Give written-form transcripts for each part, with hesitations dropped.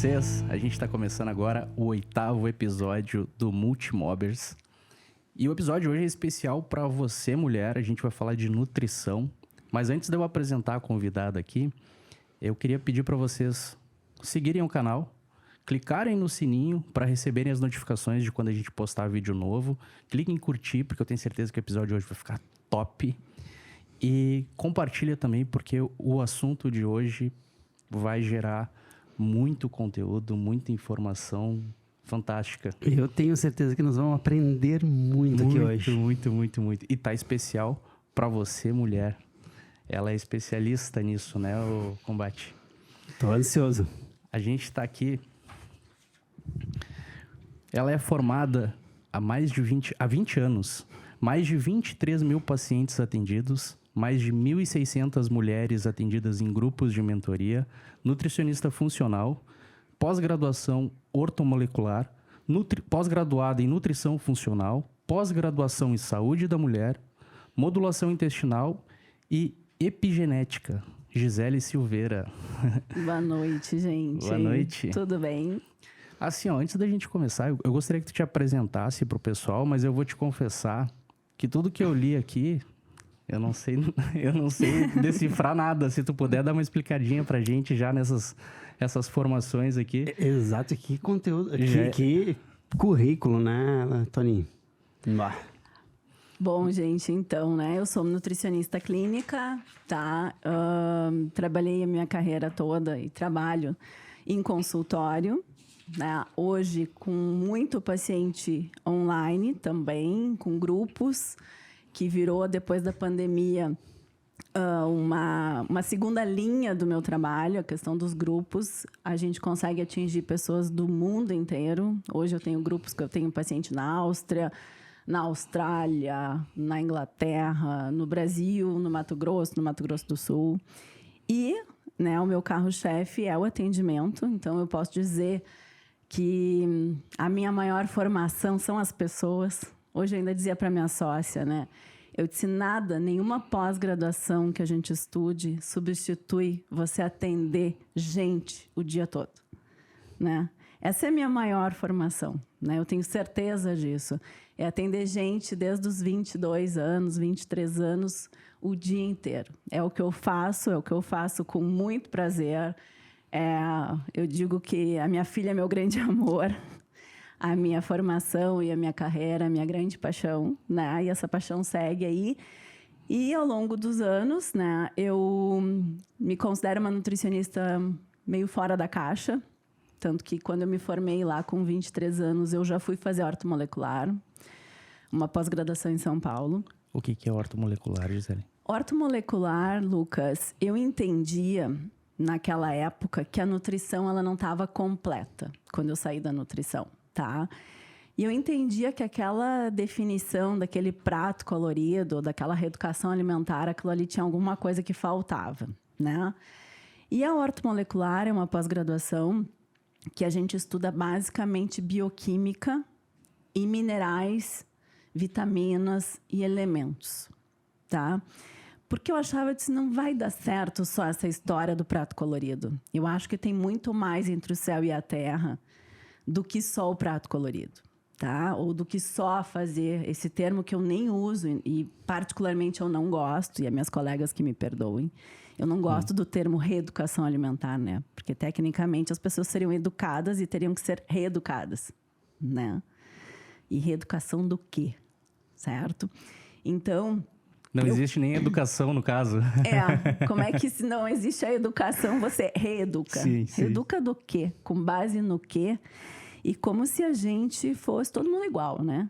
vocês? A gente está começando agora o 8º episódio do Multimobbers. E o episódio hoje é especial para você, mulher. A gente vai falar de nutrição. Mas antes de eu apresentar a convidada aqui, eu queria pedir para vocês seguirem o canal, clicarem no sininho para receberem as notificações de quando a gente postar vídeo novo. Cliquem em curtir, porque eu tenho certeza que o episódio de hoje vai ficar top. E compartilha também, porque o assunto de hoje vai gerar muito conteúdo, muita informação fantástica. Eu tenho certeza que nós vamos aprender muito aqui hoje. Muito. E tá especial para você, mulher. Ela é especialista nisso, né, o Combate? Tô ansioso. A gente tá aqui... Ela é formada há 20 anos. Mais de 23 mil pacientes atendidos, mais de 1.600 mulheres atendidas em grupos de mentoria, nutricionista funcional, pós-graduação ortomolecular, pós-graduada em nutrição funcional, pós-graduação em saúde da mulher, modulação intestinal e epigenética. Gisele Silveira. Boa noite, gente. Boa noite. Tudo bem? Assim, ó, antes da gente começar, eu gostaria que tu te apresentasse pro pessoal, mas eu vou te confessar que tudo que eu li aqui, eu não sei decifrar nada. Se tu puder dar uma explicadinha pra gente já essas formações aqui. Exato, que conteúdo, que currículo, né, Toninho? Bom, gente, então, né, eu sou nutricionista clínica, tá? Trabalhei a minha carreira toda e trabalho em consultório, né? Hoje com muito paciente online também, com grupos, que virou, depois da pandemia, uma segunda linha do meu trabalho, a questão dos grupos. A gente consegue atingir pessoas do mundo inteiro. Hoje eu tenho grupos que eu tenho paciente na Áustria, na Austrália, na Inglaterra, no Brasil, no Mato Grosso do Sul. E, né, o meu carro-chefe é o atendimento. Então, eu posso dizer que a minha maior formação são as pessoas. Hoje eu ainda dizia para minha sócia, né? Eu disse, nenhuma pós-graduação que a gente estude substitui você atender gente o dia todo, né? Essa é a minha maior formação, né? Eu tenho certeza disso. É atender gente desde os 22 anos, 23 anos, o dia inteiro. É o que eu faço com muito prazer. Eu digo que a minha filha é meu grande amor. A minha formação e a minha carreira, a minha grande paixão, né? E essa paixão segue aí. E ao longo dos anos, né, eu me considero uma nutricionista meio fora da caixa. Tanto que quando eu me formei lá com 23 anos, eu já fui fazer ortomolecular, uma pós-graduação em São Paulo. O que é ortomolecular, Gisele? Ortomolecular, Lucas, eu entendia naquela época que a nutrição ela não estava completa quando eu saí da nutrição. Tá? E eu entendia que aquela definição daquele prato colorido, daquela reeducação alimentar, aquilo ali tinha alguma coisa que faltava, né? E a ortomolecular é uma pós-graduação que a gente estuda basicamente bioquímica e minerais, vitaminas e elementos, tá? Porque eu achava que não vai dar certo só essa história do prato colorido. Eu acho que tem muito mais entre o céu e a terra do que só o prato colorido, tá? Ou do que só fazer esse termo que eu nem uso e particularmente eu não gosto, e as minhas colegas que me perdoem, eu não gosto do termo reeducação alimentar, né? Porque tecnicamente as pessoas seriam educadas e teriam que ser reeducadas, né? E reeducação do quê? Certo? Então... Não existe nem educação, no caso. Como é que se não existe a educação, você reeduca? Sim. Reeduca do quê? Com base no quê? E como se a gente fosse todo mundo igual, né?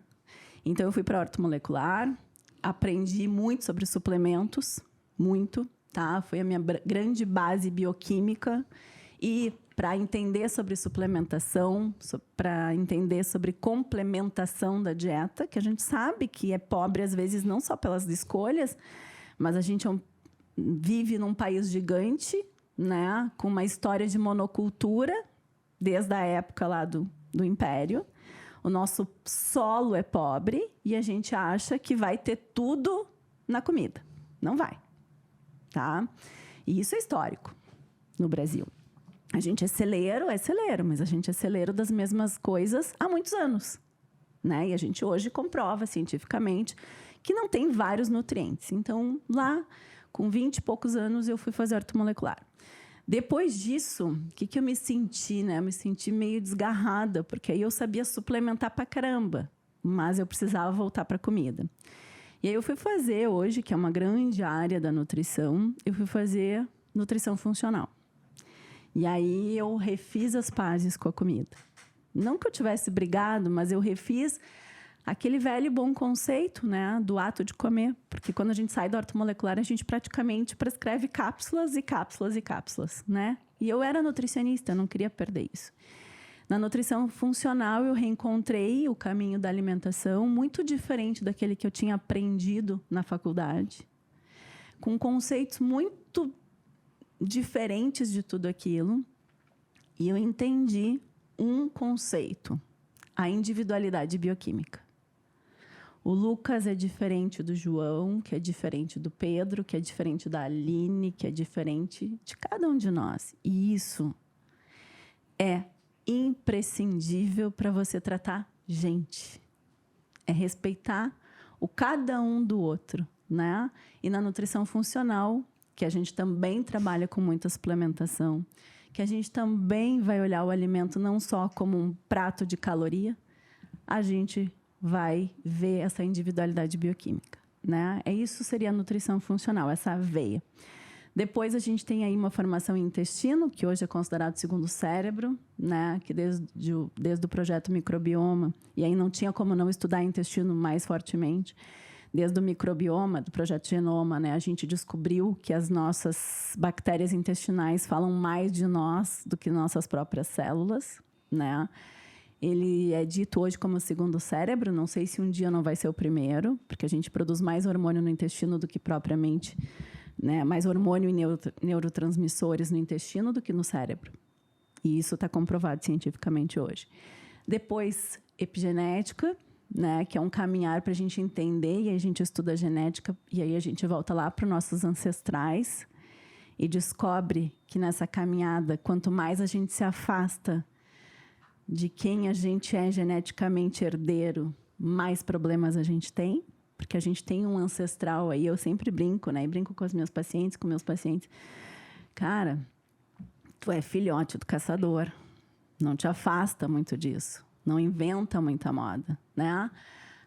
Então, eu fui para a ortomolecular, aprendi muito sobre suplementos, muito, tá? Foi a minha grande base bioquímica. E para entender sobre suplementação, para entender sobre complementação da dieta, que a gente sabe que é pobre, às vezes, não só pelas escolhas, mas a gente vive num país gigante, né? Com uma história de monocultura, desde a época lá do Império. O nosso solo é pobre e a gente acha que vai ter tudo na comida. Não vai, tá? E isso é histórico no Brasil. A gente é celeiro, mas a gente é celeiro das mesmas coisas há muitos anos, né? E a gente hoje comprova cientificamente que não tem vários nutrientes. Então, lá, com 20 e poucos anos, eu fui fazer ortomolecular. Depois disso, o que eu me senti, né? Eu me senti meio desgarrada, porque aí eu sabia suplementar pra caramba, mas eu precisava voltar para a comida. E aí eu fui fazer hoje, que é uma grande área da nutrição, eu fui fazer nutrição funcional. E aí eu refiz as pazes com a comida. Não que eu tivesse brigado, mas eu refiz aquele velho e bom conceito, né, do ato de comer. Porque quando a gente sai do ortomolecular, a gente praticamente prescreve cápsulas e cápsulas e cápsulas, né? E eu era nutricionista, eu não queria perder isso. Na nutrição funcional, eu reencontrei o caminho da alimentação muito diferente daquele que eu tinha aprendido na faculdade, com conceitos muito diferentes de tudo aquilo. E eu entendi um conceito, a individualidade bioquímica. O Lucas é diferente do João, que é diferente do Pedro, que é diferente da Aline, que é diferente de cada um de nós. E isso é imprescindível para você tratar gente. É respeitar o cada um do outro, né? E na nutrição funcional, que a gente também trabalha com muita suplementação, que a gente também vai olhar o alimento não só como um prato de caloria, a gente vai ver essa individualidade bioquímica, né? Isso seria a nutrição funcional, essa veia. Depois a gente tem aí uma formação em intestino, que hoje é considerado segundo cérebro, né? Que desde o projeto Microbioma, e aí não tinha como não estudar intestino mais fortemente, desde o microbioma, do projeto Genoma, né? A gente descobriu que as nossas bactérias intestinais falam mais de nós do que nossas próprias células, né? Ele é dito hoje como o segundo cérebro, não sei se um dia não vai ser o primeiro, porque a gente produz mais hormônio no intestino do que propriamente, né? Mais hormônio e neurotransmissores no intestino do que no cérebro. E isso está comprovado cientificamente hoje. Depois, epigenética, né? Que é um caminhar para a gente entender, e aí a gente estuda a genética, e aí a gente volta lá para os nossos ancestrais e descobre que nessa caminhada, quanto mais a gente se afasta de quem a gente é geneticamente herdeiro, mais problemas a gente tem, porque a gente tem um ancestral aí, eu sempre brinco, né? E brinco com as minhas pacientes, com meus pacientes. Cara, tu é filhote do caçador. Não te afasta muito disso. Não inventa muita moda, né?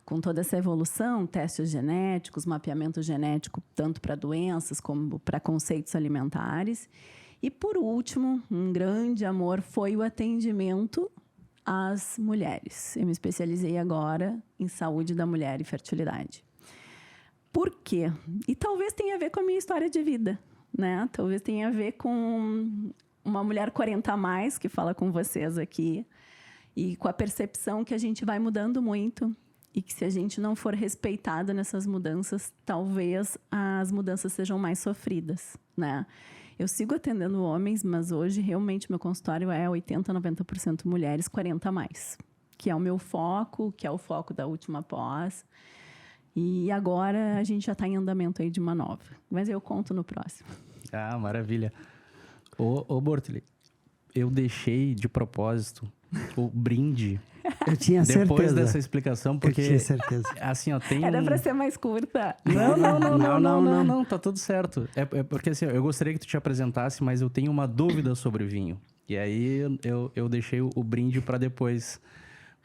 Com toda essa evolução, testes genéticos, mapeamento genético, tanto para doenças como para conceitos alimentares. E, por último, um grande amor foi o atendimento às mulheres. Eu me especializei agora em saúde da mulher e fertilidade. Por quê? E talvez tenha a ver com a minha história de vida, né? Talvez tenha a ver com uma mulher 40 a mais que fala com vocês aqui e com a percepção que a gente vai mudando muito e que, se a gente não for respeitada nessas mudanças, talvez as mudanças sejam mais sofridas, né? Eu sigo atendendo homens, mas hoje, realmente, meu consultório é 80%, 90% mulheres, 40 a mais. Que é o meu foco, que é o foco da última pós. E agora a gente já está em andamento aí de uma nova. Mas eu conto no próximo. Ah, maravilha. Ô Bortoli, eu deixei de propósito o brinde. Eu tinha certeza. Depois dessa explicação, porque... Eu tinha certeza. Assim, ó, tem Era para ser mais curta. Não, tá tudo certo. É porque, assim, eu gostaria que tu te apresentasse, mas eu tenho uma dúvida sobre vinho. E aí eu deixei o brinde para depois.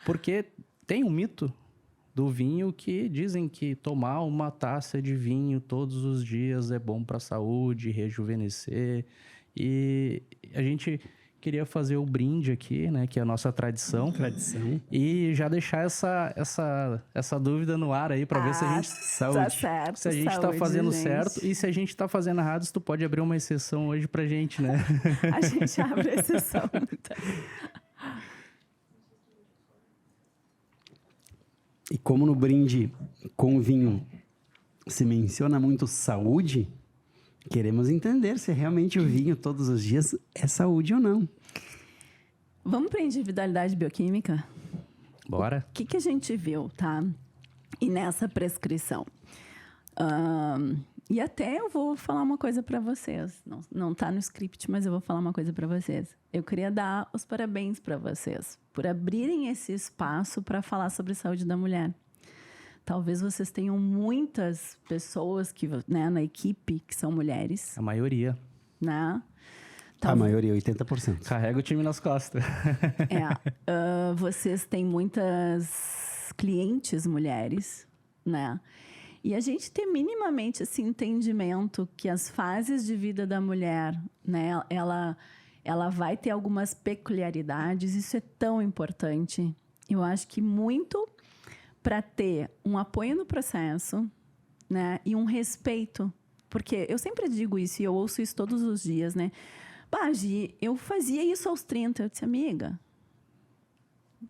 Porque tem um mito do vinho que dizem que tomar uma taça de vinho todos os dias é bom para a saúde, rejuvenescer. E a gente queria fazer o brinde aqui, né? Que é a nossa tradição. E já deixar essa dúvida no ar aí para ver se a gente... Tá certo, se a gente está fazendo certo. E se a gente está fazendo errado, tu pode abrir uma exceção hoje pra gente, né? A gente abre a exceção. Então. E como no brinde com vinho se menciona muito saúde, queremos entender se realmente o vinho todos os dias é saúde ou não. Vamos para a individualidade bioquímica? Bora. O que a gente viu, tá? E nessa prescrição? E até eu vou falar uma coisa para vocês. Não tá no script, mas eu vou falar uma coisa para vocês. Eu queria dar os parabéns para vocês por abrirem esse espaço para falar sobre saúde da mulher. Talvez vocês tenham muitas pessoas que, né, na equipe que são mulheres, A maioria. né? A maioria, 80%. Carrega o time nas costas. Vocês têm muitas clientes mulheres, né? E a gente ter minimamente esse entendimento que as fases de vida da mulher, né? Ela vai ter algumas peculiaridades. Isso é tão importante. Eu acho que muito para ter um apoio no processo, né? E um respeito. Porque eu sempre digo isso e eu ouço isso todos os dias, né? Bah, Gi, eu fazia isso aos 30. Eu disse, amiga,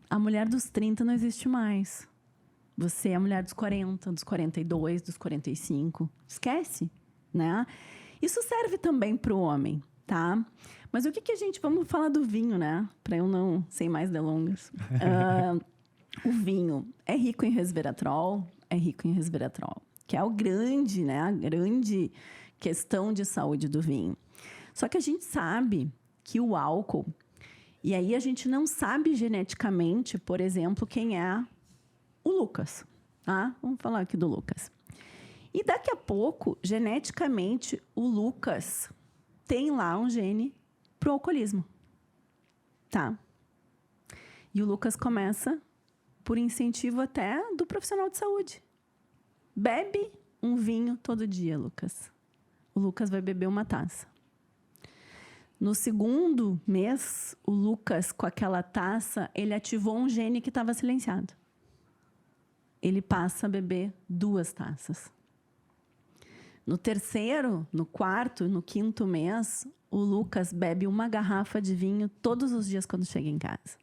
a mulher dos 30 não existe mais. Você é a mulher dos 40, dos 42, dos 45. Esquece, né? Isso serve também para o homem, tá? Mas o que a gente... Vamos falar do vinho, né? Para eu não... Sem mais delongas. O vinho é rico em resveratrol, que é o grande, né? A grande questão de saúde do vinho. Só que a gente sabe que o álcool... E aí a gente não sabe geneticamente, por exemplo, quem é o Lucas. Tá? Vamos falar aqui do Lucas. E daqui a pouco, geneticamente, o Lucas tem lá um gene pro alcoolismo. Tá? E o Lucas começa por incentivo até do profissional de saúde. Bebe um vinho todo dia, Lucas. O Lucas vai beber uma taça. No segundo mês, o Lucas, com aquela taça, ele ativou um gene que estava silenciado. Ele passa a beber 2 taças. No terceiro, no quarto, no quinto mês, o Lucas bebe 1 garrafa de vinho todos os dias quando chega em casa.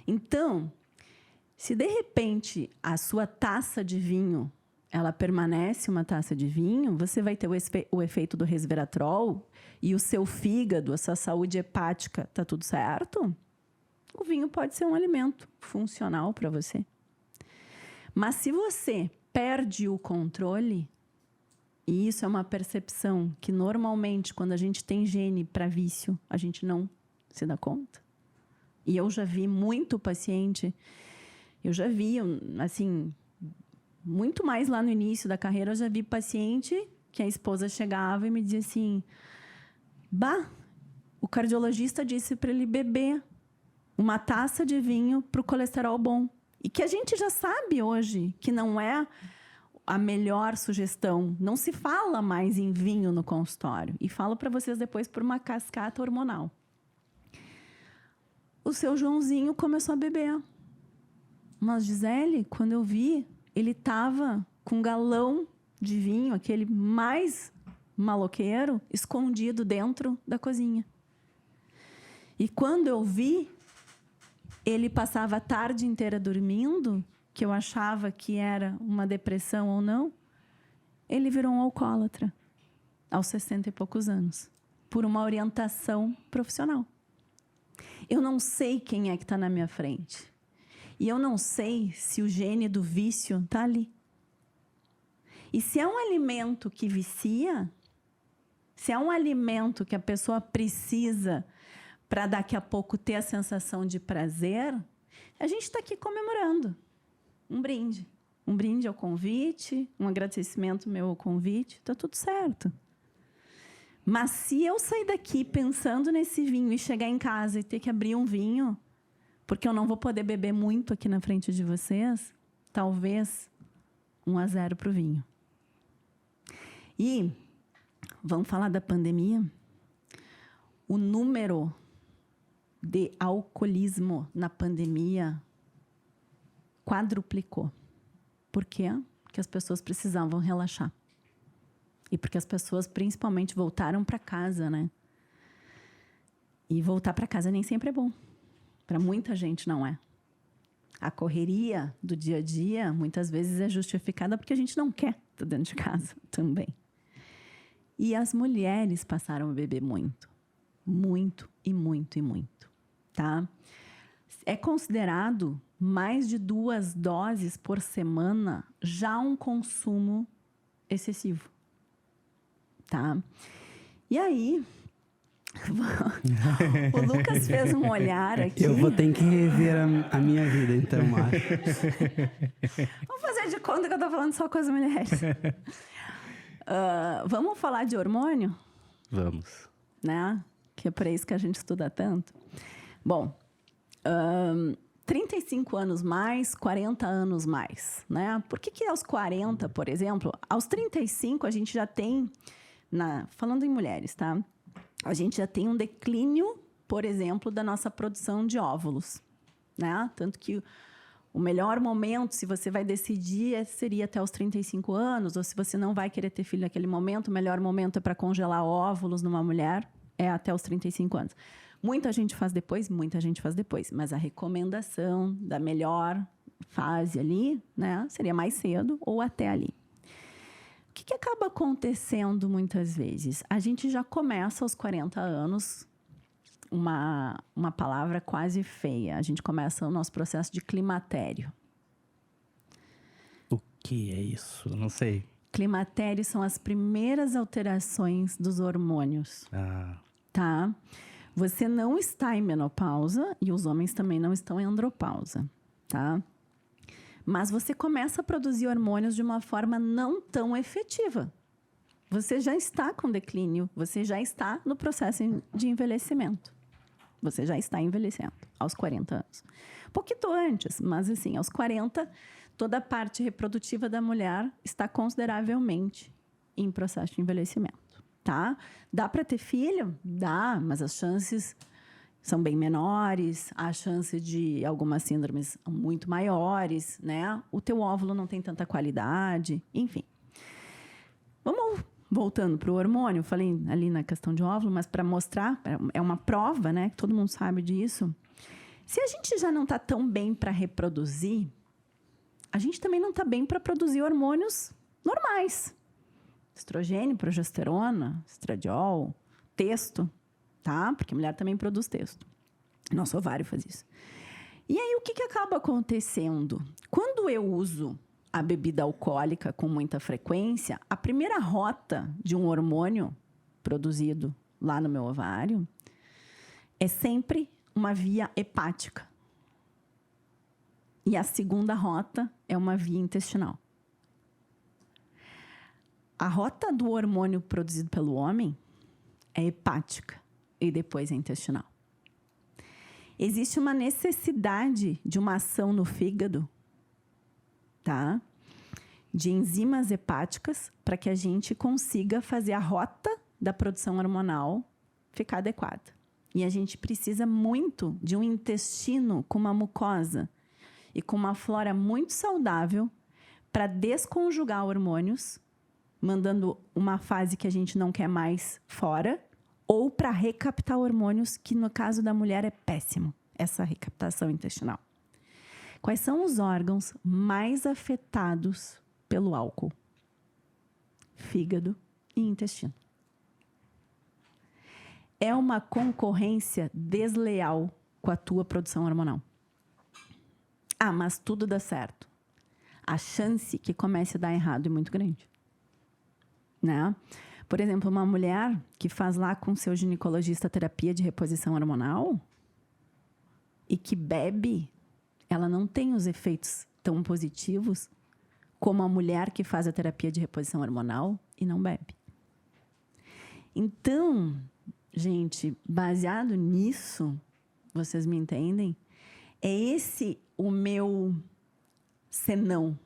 Então, se de repente a sua taça de vinho, ela permanece uma taça de vinho, você vai ter o efeito do resveratrol e o seu fígado, a sua saúde hepática, está tudo certo? O vinho pode ser um alimento funcional para você. Mas se você perde o controle, e isso é uma percepção que normalmente quando a gente tem gene para vício, a gente não se dá conta. E eu já vi muito paciente, eu já vi, assim, muito mais lá no início da carreira, eu já vi paciente que a esposa chegava e me dizia assim, bah, o cardiologista disse para ele beber 1 taça de vinho para o colesterol bom. E que a gente já sabe hoje que não é a melhor sugestão. Não se fala mais em vinho no consultório. E falo para vocês depois por uma cascata hormonal. O seu Joãozinho começou a beber. Mas, Gisele, quando eu vi, ele estava com um galão de vinho, aquele mais maloqueiro, escondido dentro da cozinha. E quando eu vi, ele passava a tarde inteira dormindo, que eu achava que era uma depressão ou não, ele virou um alcoólatra aos 60 e poucos anos, por uma orientação profissional. Eu não sei quem é que está na minha frente. E eu não sei se o gene do vício está ali. E se é um alimento que vicia, se é um alimento que a pessoa precisa para daqui a pouco ter a sensação de prazer, a gente está aqui comemorando. Um brinde. Um brinde ao convite, um agradecimento meu ao convite, está tudo certo. Mas se eu sair daqui pensando nesse vinho e chegar em casa e ter que abrir um vinho, porque eu não vou poder beber muito aqui na frente de vocês, talvez 1-0 para o vinho. E vamos falar da pandemia? O número de alcoolismo na pandemia quadruplicou. Por quê? Porque as pessoas precisavam relaxar. E porque as pessoas, principalmente, voltaram para casa, né? E voltar para casa nem sempre é bom. Para muita gente não é. A correria do dia a dia, muitas vezes, é justificada porque a gente não quer estar dentro de casa também. E as mulheres passaram a beber muito. Muito e muito e muito. Tá? É considerado mais de 2 doses por semana já um consumo excessivo. Tá? E aí, o Lucas fez um olhar aqui. Eu vou ter que rever a minha vida, então, acho. Vamos fazer de conta que eu tô falando só com as mulheres. Vamos falar de hormônio? Vamos. Né? Que é para isso que a gente estuda tanto. Bom, 35 anos mais, 40 anos mais, né? Por que aos 40, por exemplo, aos 35 a gente já tem, falando em mulheres, tá? A gente já tem um declínio, por exemplo, da nossa produção de óvulos, né? Tanto que o melhor momento, se você vai decidir, seria até os 35 anos, ou se você não vai querer ter filho naquele momento, o melhor momento é para congelar óvulos numa mulher, é até os 35 anos. Muita gente faz depois, mas a recomendação da melhor fase ali, né, seria mais cedo ou até ali. O que acaba acontecendo muitas vezes? A gente já começa aos 40 anos, uma palavra quase feia. A gente começa o nosso processo de climatério. O que é isso? Não sei. Climatério são as primeiras alterações dos hormônios. Tá? Você não está em menopausa e os homens também não estão em andropausa, tá? Mas você começa a produzir hormônios de uma forma não tão efetiva. Você já está com declínio, você já está no processo de envelhecimento. Você já está envelhecendo aos 40 anos. Um pouquinho antes, mas assim, aos 40, toda a parte reprodutiva da mulher está consideravelmente em processo de envelhecimento. Tá? Dá para ter filho? Dá, mas as chances são bem menores, a chance de algumas síndromes são muito maiores, né? O teu óvulo não tem tanta qualidade, enfim. Vamos voltando para o hormônio, falei ali na questão de óvulo, mas para mostrar, é uma prova, né? Que todo mundo sabe disso. Se a gente já não está tão bem para reproduzir, a gente também não está bem para produzir hormônios normais. Estrogênio, progesterona, estradiol, testo, tá? Porque a mulher também produz testo. Nosso ovário faz isso. E aí, o que acaba acontecendo? Quando eu uso a bebida alcoólica com muita frequência, a primeira rota de um hormônio produzido lá no meu ovário é sempre uma via hepática. E a segunda rota é uma via intestinal. A rota do hormônio produzido pelo homem é hepática e depois é intestinal. Existe uma necessidade de uma ação no fígado, tá? De enzimas hepáticas para que a gente consiga fazer a rota da produção hormonal ficar adequada. E a gente precisa muito de um intestino com uma mucosa e com uma flora muito saudável para desconjugar hormônios, mandando uma fase que a gente não quer mais fora, ou para recaptar hormônios, que no caso da mulher é péssimo, essa recaptação intestinal. Quais são os órgãos mais afetados pelo álcool? Fígado e intestino. É uma concorrência desleal com a tua produção hormonal. Ah, mas tudo dá certo. A chance que comece a dar errado é muito grande. Né? Por exemplo, uma mulher que faz lá com seu ginecologista terapia de reposição hormonal e que bebe, ela não tem os efeitos tão positivos como a mulher que faz a terapia de reposição hormonal e não bebe. Então, gente, baseado nisso, vocês me entendem? É esse o meu senão,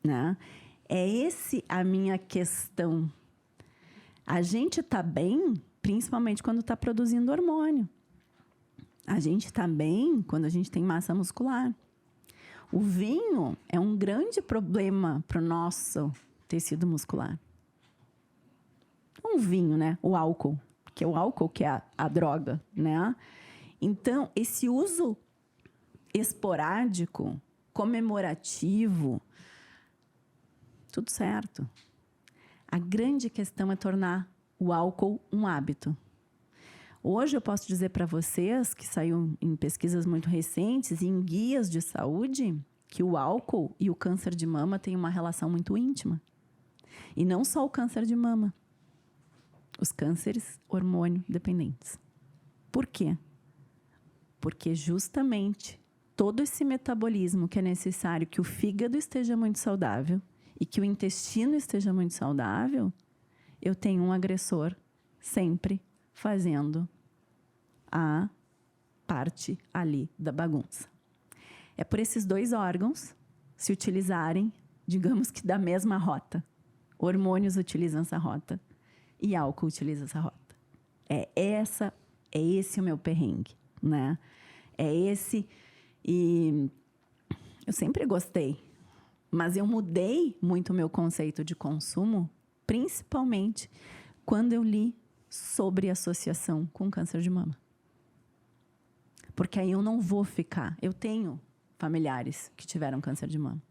né? É esse a minha questão. A gente está bem, principalmente quando está produzindo hormônio. A gente está bem quando a gente tem massa muscular. O vinho é um grande problema para o nosso tecido muscular. Um vinho, né? O álcool, que é o álcool que é a droga, né? Então, esse uso esporádico, comemorativo, tudo certo. A grande questão é tornar o álcool um hábito. Hoje eu posso dizer para vocês, que saiu em pesquisas muito recentes e em guias de saúde, que o álcool e o câncer de mama têm uma relação muito íntima. E não só o câncer de mama. Os cânceres hormônio dependentes. Por quê? Porque justamente todo esse metabolismo que é necessário que o fígado esteja muito saudável e que o intestino esteja muito saudável, eu tenho um agressor sempre fazendo a parte ali da bagunça. É por esses dois órgãos se utilizarem, digamos que da mesma rota. Hormônios utilizam essa rota e álcool utiliza essa rota. É esse o meu perrengue, né? É esse. E eu sempre gostei, mas eu mudei muito o meu conceito de consumo, principalmente quando eu li sobre associação com câncer de mama. Porque aí eu não vou ficar... Eu tenho familiares que tiveram câncer de mama.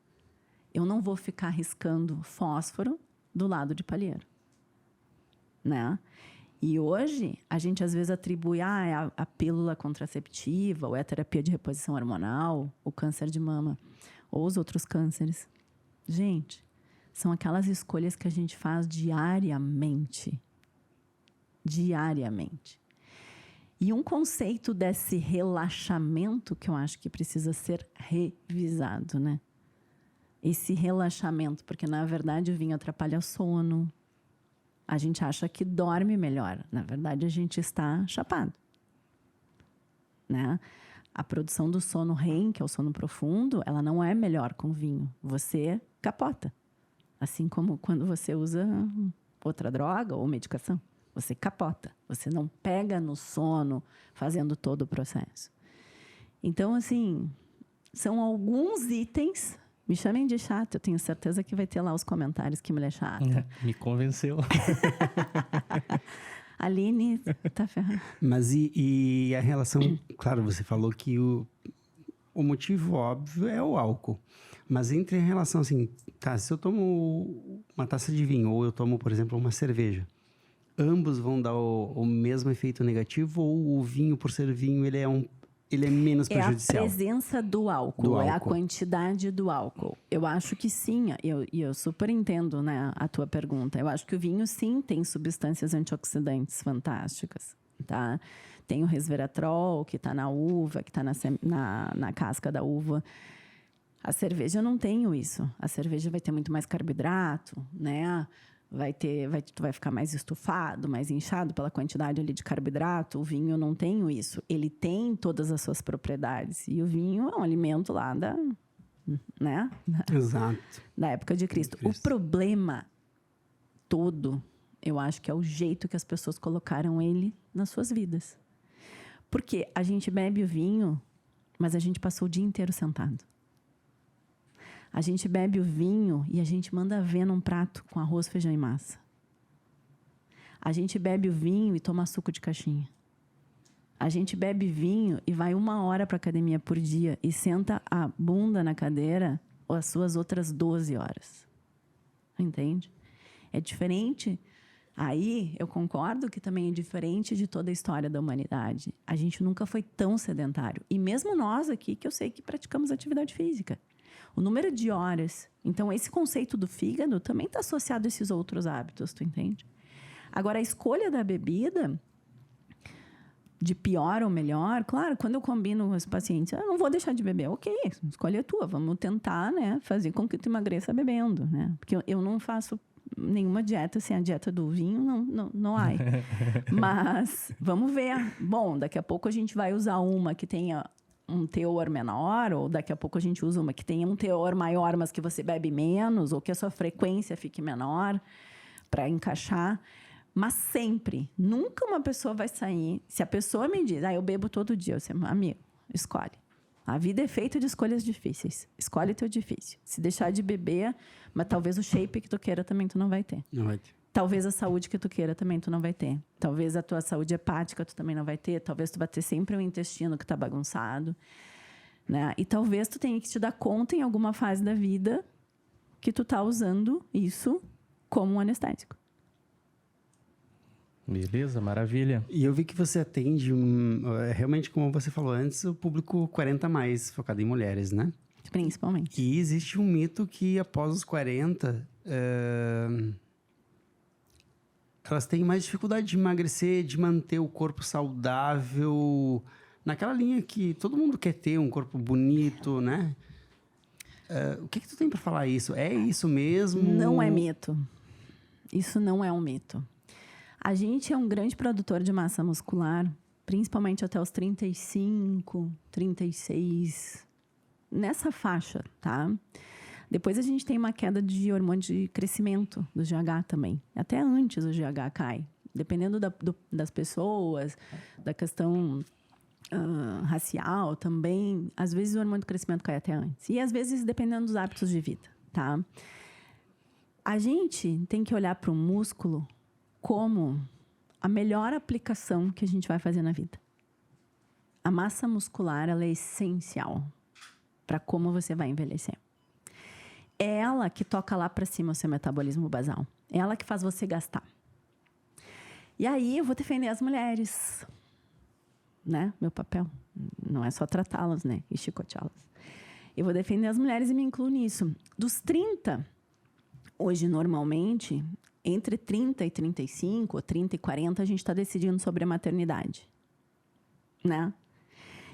Eu não vou ficar riscando fósforo do lado de palheiro, né? E hoje, a gente às vezes atribui a pílula contraceptiva, ou é a terapia de reposição hormonal, o câncer de mama, ou os outros cânceres. Gente, são aquelas escolhas que a gente faz diariamente. Diariamente. E um conceito desse relaxamento que eu acho que precisa ser revisado, né? Esse relaxamento, porque na verdade o vinho atrapalha o sono. A gente acha que dorme melhor. Na verdade, a gente está chapado, né? A produção do sono REM, que é o sono profundo, ela não é melhor com vinho. Você capota. Assim como quando você usa outra droga ou medicação. Você capota. Você não pega no sono fazendo todo o processo. Então, assim, são alguns itens... Me chamem de chata, eu tenho certeza que vai ter lá os comentários que mulher chata. Me convenceu. Aline, tá ferrada. Mas e a relação... Claro, você falou que o motivo óbvio é o álcool. Mas entre a relação assim... Tá, se eu tomo uma taça de vinho ou eu tomo, por exemplo, uma cerveja, ambos vão dar o mesmo efeito negativo ou o vinho, por ser vinho, ele é menos prejudicial? É a presença do álcool, é a quantidade do álcool. Eu acho que sim, eu super entendo, né, a tua pergunta. Eu acho que o vinho, sim, tem substâncias antioxidantes fantásticas, tá? Tem o resveratrol, que está na uva, que está na casca da uva. A cerveja não tem isso. A cerveja vai ter muito mais carboidrato, né? Tu vai ficar mais estufado, mais inchado pela quantidade ali de carboidrato. O vinho não tem isso. Ele tem todas as suas propriedades. E o vinho é um alimento lá né? Exato. Da época de Cristo. O problema todo, eu acho que é o jeito que as pessoas colocaram ele nas suas vidas. Porque a gente bebe o vinho, mas a gente passou o dia inteiro sentado. A gente bebe o vinho e a gente manda ver num prato com arroz, feijão e massa. A gente bebe o vinho e toma suco de caixinha. A gente bebe vinho e vai 1 hora para a academia por dia e senta a bunda na cadeira as suas outras 12 horas. Entende? É diferente. Aí eu concordo que também é diferente de toda a história da humanidade. A gente nunca foi tão sedentário. E mesmo nós aqui, que eu sei que praticamos atividade física. O número de horas. Então, esse conceito do fígado também está associado a esses outros hábitos, tu entende? Agora, a escolha da bebida, de pior ou melhor, claro, quando eu combino com os pacientes, eu não vou deixar de beber. Ok, escolha tua, vamos tentar, né, fazer com que tu emagreça bebendo, né? Porque eu não faço nenhuma dieta sem a dieta do vinho, não há. Mas, vamos ver. Bom, daqui a pouco a gente vai usar uma que tenha um teor menor, ou daqui a pouco a gente usa uma que tenha um teor maior, mas que você bebe menos, ou que a sua frequência fique menor, para encaixar. Mas sempre, nunca uma pessoa vai sair... Se a pessoa me diz, eu bebo todo dia, eu sei, amigo, escolhe. A vida é feita de escolhas difíceis. Escolhe teu difícil. Se deixar de beber, mas talvez o shape que tu queira também tu não vai ter. Não vai ter. Talvez a saúde que tu queira também tu não vai ter. Talvez a tua saúde hepática tu também não vai ter. Talvez tu vai ter sempre um intestino que tá bagunçado, né? E talvez tu tenha que te dar conta em alguma fase da vida que tu tá usando isso como um anestésico. Beleza, maravilha. E eu vi que você atende, realmente, como você falou antes, o público 40+, focado em mulheres, né? Principalmente. E existe um mito que após os 40, elas têm mais dificuldade de emagrecer, de manter o corpo saudável, naquela linha que todo mundo quer ter, um corpo bonito, né? O que tu tem para falar isso? É isso mesmo? Não é mito. Isso não é um mito. A gente é um grande produtor de massa muscular, principalmente até os 35, 36, nessa faixa, tá? Depois a gente tem uma queda de hormônio de crescimento do GH também. Até antes o GH cai. Dependendo das pessoas, da questão racial também, às vezes o hormônio de crescimento cai até antes. E às vezes dependendo dos hábitos de vida, tá? A gente tem que olhar para o músculo como a melhor aplicação que a gente vai fazer na vida. A massa muscular, ela é essencial para como você vai envelhecer. É ela que toca lá para cima o seu metabolismo basal. É ela que faz você gastar. E aí eu vou defender as mulheres, né? Meu papel não é só tratá-las, né? E chicoteá-las. Eu vou defender as mulheres e me incluo nisso. Dos 30, hoje normalmente, entre 30 e 35, ou 30 e 40, a gente está decidindo sobre a maternidade, né?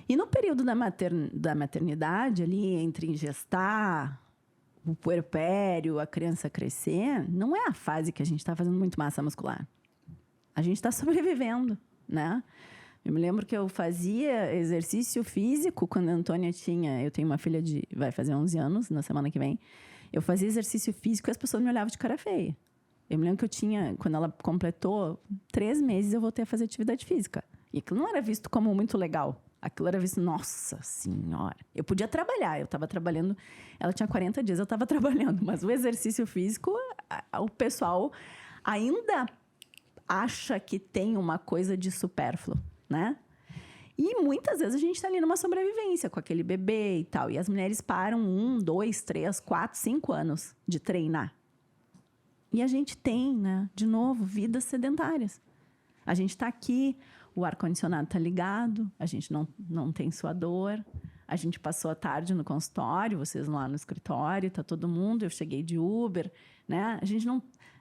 E no período da maternidade, ali entre gestar, o puerpério, a criança crescer, não é a fase que a gente está fazendo muito massa muscular. A gente está sobrevivendo, né? Eu me lembro que eu fazia exercício físico quando a Antônia tinha... Eu tenho uma filha vai fazer 11 anos, na semana que vem. Eu fazia exercício físico e as pessoas me olhavam de cara feia. Eu me lembro que eu tinha... Quando ela completou 3 meses, eu voltei a fazer atividade física. E aquilo não era visto como muito legal. Aquilo era visto, nossa senhora. Eu podia trabalhar, eu estava trabalhando... Ela tinha 40 dias, eu estava trabalhando. Mas o exercício físico, o pessoal ainda acha que tem uma coisa de supérfluo, né? E muitas vezes a gente está ali numa sobrevivência com aquele bebê e tal. E as mulheres param 1, 2, 3, 4, 5 anos de treinar. E a gente tem, né, de novo, vidas sedentárias. A gente está aqui, o ar-condicionado está ligado, a gente não tem suador, a gente passou a tarde no consultório, vocês lá no escritório, está todo mundo, eu cheguei de Uber, né? A gente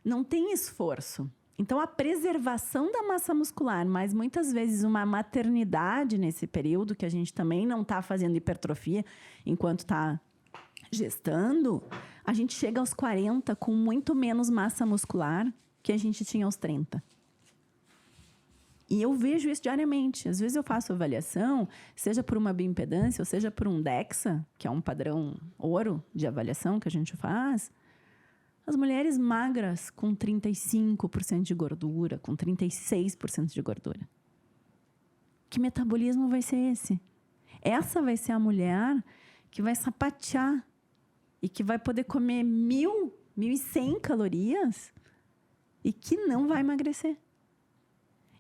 não tem esforço. Então, a preservação da massa muscular, mas muitas vezes uma maternidade nesse período, que a gente também não está fazendo hipertrofia enquanto está gestando, a gente chega aos 40 com muito menos massa muscular que a gente tinha aos 30. E eu vejo isso diariamente. Às vezes eu faço avaliação, seja por uma bioimpedância, ou seja por um DEXA, que é um padrão ouro de avaliação que a gente faz. As mulheres magras com 35% de gordura, com 36% de gordura. Que metabolismo vai ser esse? Essa vai ser a mulher que vai sapatear e que vai poder comer 1.100 calorias e que não vai emagrecer.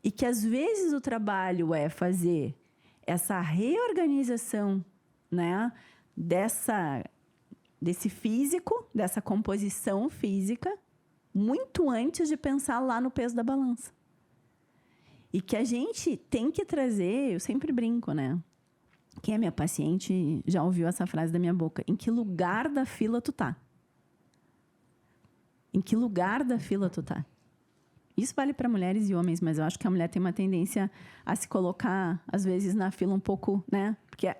E que, às vezes, o trabalho é fazer essa reorganização, né, desse físico, dessa composição física, muito antes de pensar lá no peso da balança. E que a gente tem que trazer, eu sempre brinco, né? Quem é minha paciente já ouviu essa frase da minha boca. Em que lugar da fila tu tá? Em que lugar da fila tu tá? Isso vale para mulheres e homens, mas eu acho que a mulher tem uma tendência a se colocar, às vezes, na fila um pouco, né? Porque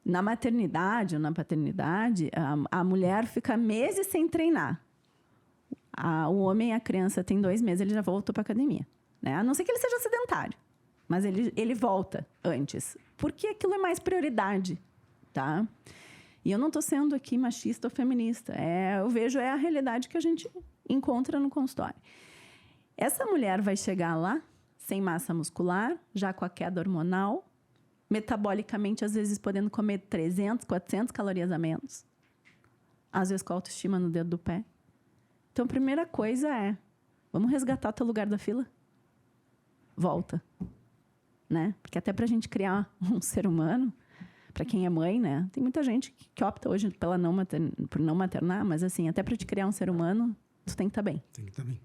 na maternidade ou na paternidade, a mulher fica meses sem treinar. O homem, a criança, tem 2 meses, ele já voltou para a academia. Né? A não ser que ele seja sedentário. Mas ele volta antes. Porque aquilo é mais prioridade, tá? E eu não estou sendo aqui machista ou feminista. Eu vejo a realidade que a gente encontra no consultório. Essa mulher vai chegar lá, sem massa muscular, já com a queda hormonal, metabolicamente, às vezes, podendo comer 300, 400 calorias a menos. Às vezes, com a autoestima no dedo do pé. Então, a primeira coisa é, vamos resgatar o teu lugar da fila? Volta. Né? Porque até para a gente criar um ser humano, para quem é mãe, né? Tem muita gente que opta hoje por não maternar, mas assim, até para te criar um ser humano, tu tem que estar bem. Tem que estar bem.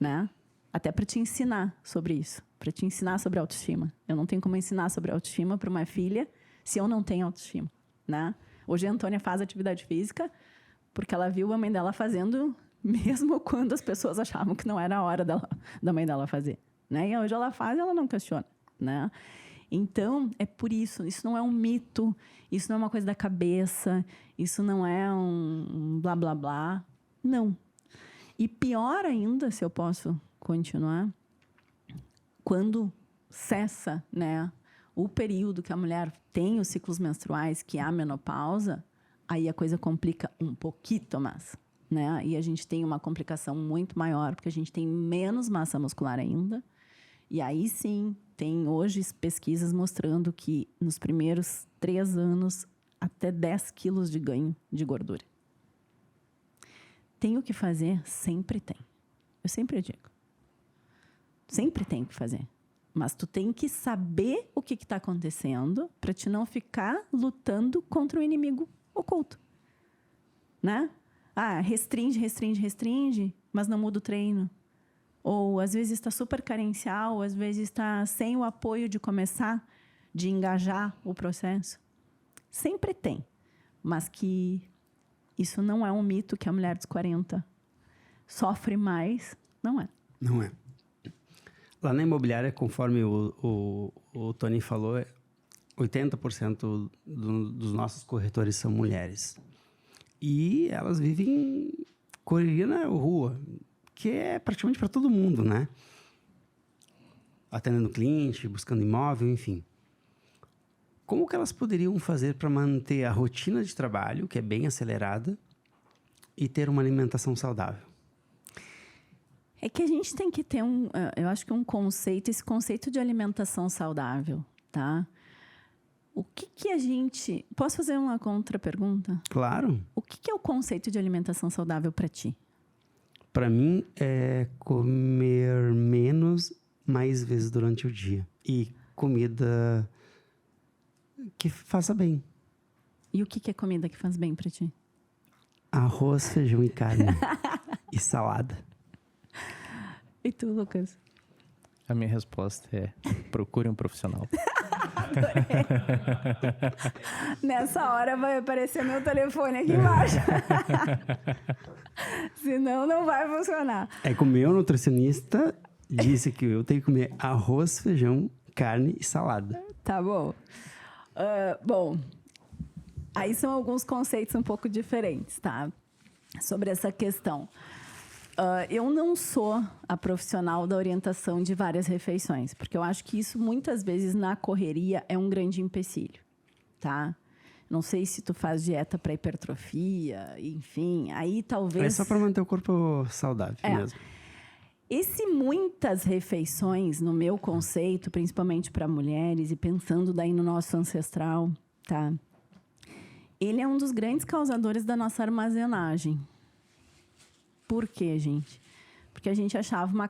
Né? Até para te ensinar sobre isso, para te ensinar sobre autoestima. Eu não tenho como ensinar sobre autoestima para uma filha se eu não tenho autoestima, né? Hoje a Antônia faz atividade física porque ela viu a mãe dela fazendo mesmo quando as pessoas achavam que não era a hora da mãe dela fazer, né? E hoje ela faz e ela não questiona, né? Então, é por isso. Isso não é um mito, isso não é uma coisa da cabeça, isso não é um blá, blá, blá. Não. E pior ainda, se eu posso continuar, quando cessa, né, o período que a mulher tem os ciclos menstruais, que é a menopausa, aí a coisa complica um pouquinho mais, né? E a gente tem uma complicação muito maior, porque a gente tem menos massa muscular ainda. E aí sim, tem hoje pesquisas mostrando que nos primeiros 3 anos, até 10 quilos de ganho de gordura. Tem o que fazer? Sempre tem. Eu sempre digo. Sempre tem o que fazer. Mas tu tem que saber o que está acontecendo para te não ficar lutando contra o inimigo oculto. Né? Ah, restringe, mas não muda o treino. Ou, às vezes, está super carencial, às vezes está sem o apoio de começar, de engajar o processo. Sempre tem. Mas que isso não é um mito que a mulher dos 40 sofre mais, não é. Não é. Lá na imobiliária, conforme o Tony falou, 80% dos nossos corretores são mulheres. E elas vivem correria na rua, que é praticamente para todo mundo, né? Atendendo cliente, buscando imóvel, enfim. Como que elas poderiam fazer para manter a rotina de trabalho, que é bem acelerada, e ter uma alimentação saudável? É que a gente tem que ter eu acho que um conceito, esse conceito de alimentação saudável, tá? O que a gente... Posso fazer uma contra-pergunta? Claro. O que é o conceito de alimentação saudável para ti? Para mim, é comer menos, mais vezes durante o dia. E comida que faça bem. E o que é comida que faz bem para ti? Arroz, feijão e carne. E salada. E tu, Lucas? A minha resposta é: procure um profissional. Nessa hora vai aparecer meu telefone aqui embaixo. Senão não vai funcionar. É que o meu nutricionista disse que eu tenho que comer arroz, feijão, carne e salada. Tá bom. Bom, aí são alguns conceitos um pouco diferentes, tá? Sobre essa questão. Eu não sou a profissional da orientação de várias refeições, porque eu acho que isso, muitas vezes, na correria, é um grande empecilho, tá? Não sei se tu faz dieta para hipertrofia, enfim, aí talvez... É só para manter o corpo saudável mesmo. Esse muitas refeições, no meu conceito, principalmente para mulheres, e pensando daí no nosso ancestral, tá? Ele é um dos grandes causadores da nossa armazenagem. Por quê, gente? Porque a gente achava uma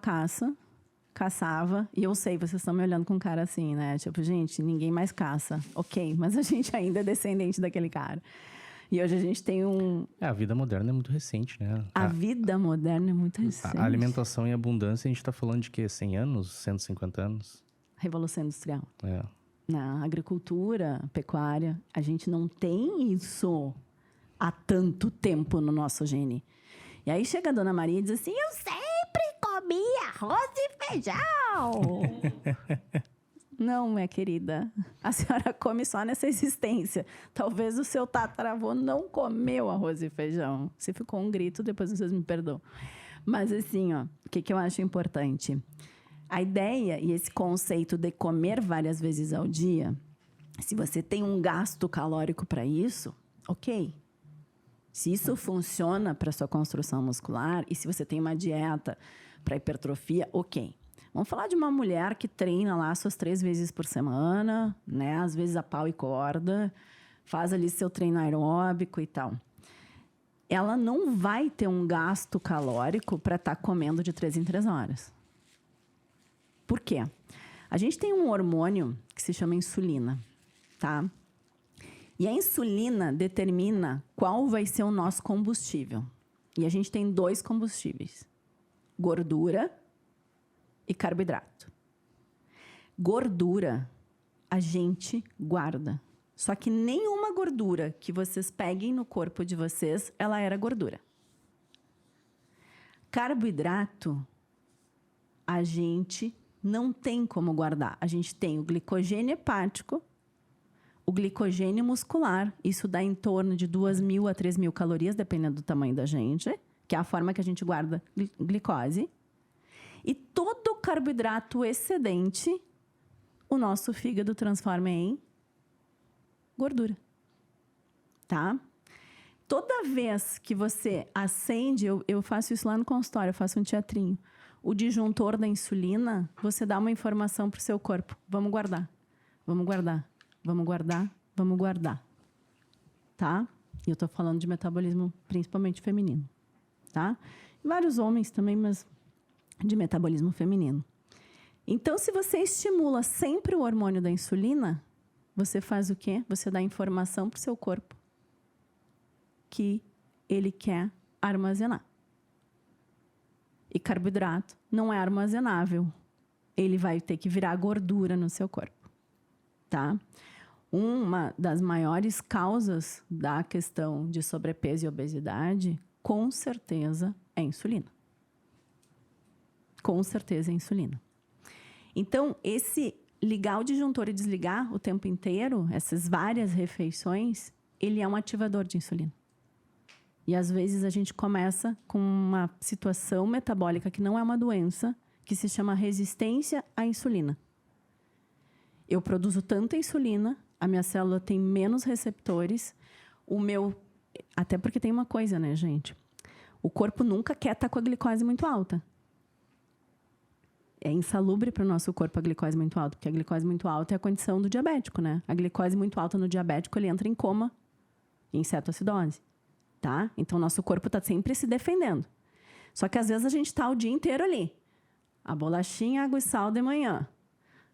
caçava, e eu sei, vocês estão me olhando com cara assim, né? Tipo, gente, ninguém mais caça. Ok, mas a gente ainda é descendente daquele cara. E hoje a gente tem A vida moderna é muito recente, né? A vida moderna é muito recente. A alimentação em abundância, a gente tá falando de quê? 100 anos? 150 anos? Revolução Industrial. É. Na agricultura, pecuária, a gente não tem isso há tanto tempo no nosso gene. E aí chega a Dona Maria e diz assim: eu sempre comi arroz e feijão. Não, minha querida. A senhora come só nessa existência. Talvez o seu tataravô não comeu arroz e feijão. Se ficou um grito, depois vocês me perdoam. Mas assim, ó, o que eu acho importante? A ideia e esse conceito de comer várias vezes ao dia, se você tem um gasto calórico para isso, ok. Se isso funciona para sua construção muscular e se você tem uma dieta para hipertrofia, ok. Vamos falar de uma mulher que treina lá suas 3 vezes por semana, né? Às vezes a pau e corda, faz ali seu treino aeróbico e tal. Ela não vai ter um gasto calórico para estar comendo de 3 em 3 horas. Por quê? A gente tem um hormônio que se chama insulina, tá? E a insulina determina qual vai ser o nosso combustível. E a gente tem 2 combustíveis: gordura e carboidrato. Gordura a gente guarda. Só que nenhuma gordura que vocês peguem no corpo de vocês, ela era gordura. Carboidrato, a gente não tem como guardar. A gente tem o glicogênio hepático, o glicogênio muscular. Isso dá em torno de 2.000 a 3.000 calorias, dependendo do tamanho da gente, que é a forma que a gente guarda glicose. E todo carboidrato excedente, o nosso fígado transforma em gordura. Tá? Toda vez que você acende, eu faço isso lá no consultório, eu faço um teatrinho. O disjuntor da insulina, você dá uma informação para o seu corpo. Vamos guardar, vamos guardar, vamos guardar, vamos guardar. Tá? E eu estou falando de metabolismo principalmente feminino. Tá? Vários homens também, mas de metabolismo feminino. Então, se você estimula sempre o hormônio da insulina, você faz o quê? Você dá informação para o seu corpo que ele quer armazenar. E carboidrato não é armazenável. Ele vai ter que virar gordura no seu corpo. Tá? Uma das maiores causas da questão de sobrepeso e obesidade, com certeza, é a insulina. Com certeza é a insulina. Então, esse ligar o disjuntor e desligar o tempo inteiro, essas várias refeições, ele é um ativador de insulina. E, às vezes, a gente começa com uma situação metabólica que não é uma doença, que se chama resistência à insulina. Eu produzo tanta insulina, a minha célula tem menos receptores, até porque tem uma coisa, né, gente? O corpo nunca quer estar com a glicose muito alta. É insalubre para o nosso corpo a glicose muito alta, porque a glicose muito alta é a condição do diabético, né? A glicose muito alta no diabético, ele entra em coma, em cetoacidose. Tá? Então, o nosso corpo está sempre se defendendo. Só que, às vezes, a gente está o dia inteiro ali. A bolachinha, água e sal de manhã.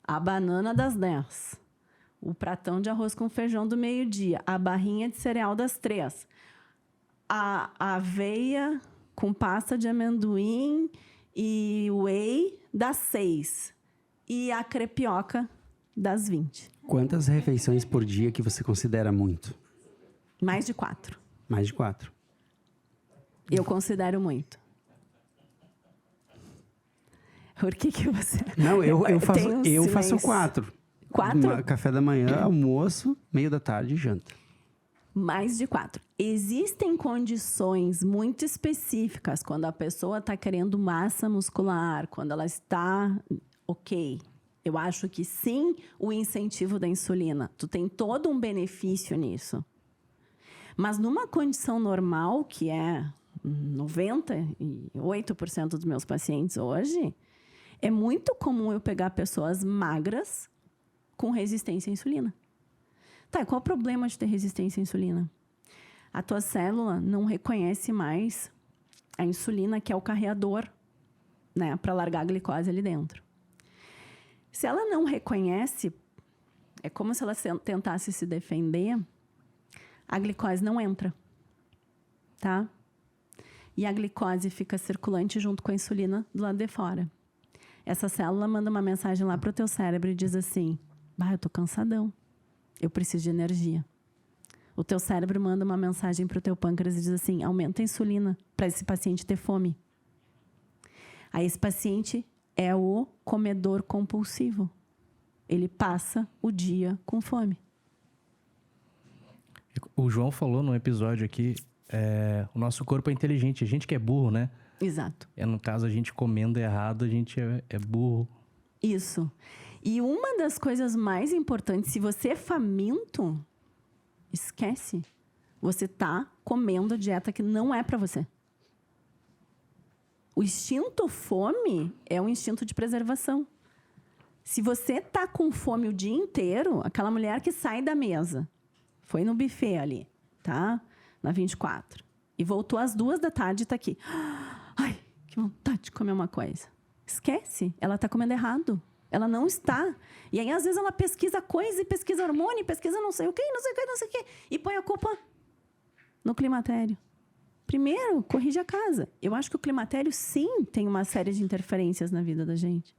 A banana das 10. O pratão de arroz com feijão do meio-dia. A barrinha de cereal das 3. A aveia com pasta de amendoim e whey das 6. E a crepioca das 20. Quantas refeições por dia que você considera muito? Mais de 4. Mais de 4. Eu considero muito. Por que você... Não, eu faço 4. 4? Café da manhã, almoço, meio da tarde e janta. Mais de 4. Existem condições muito específicas quando a pessoa está querendo massa muscular, quando ela está... Ok, eu acho que sim, o incentivo da insulina. Tu tem todo um benefício nisso. Mas numa condição normal, que é 98% dos meus pacientes hoje, é muito comum eu pegar pessoas magras com resistência à insulina. Tá, e qual o problema de ter resistência à insulina? A tua célula não reconhece mais a insulina, que é o carreador, né, para largar a glicose ali dentro. Se ela não reconhece, é como se ela tentasse se defender, a glicose não entra, tá? E a glicose fica circulante junto com a insulina do lado de fora. Essa célula manda uma mensagem lá para o teu cérebro e diz assim: eu tô cansadão, eu preciso de energia. O teu cérebro manda uma mensagem para o teu pâncreas e diz assim: aumenta a insulina para esse paciente ter fome. Aí esse paciente é o comedor compulsivo. Ele passa o dia com fome. O João falou num episódio aqui, o nosso corpo é inteligente, a gente que é burro, né? Exato. No caso, a gente comendo errado, a gente é burro. Isso. E uma das coisas mais importantes, se você é faminto, esquece. Você tá comendo a dieta que não é para você. O instinto fome é um instinto de preservação. Se você tá com fome o dia inteiro, aquela mulher que sai da mesa, foi no buffet ali, tá? Na 24. E voltou às 2 da tarde e tá aqui. Ai, que vontade de comer uma coisa. Esquece, ela tá comendo errado. Ela não está. E aí, às vezes, ela pesquisa coisa e pesquisa hormônio, pesquisa não sei o quê, não sei o quê, não sei o quê. E põe a culpa no climatério. Primeiro, corrige a casa. Eu acho que o climatério, sim, tem uma série de interferências na vida da gente.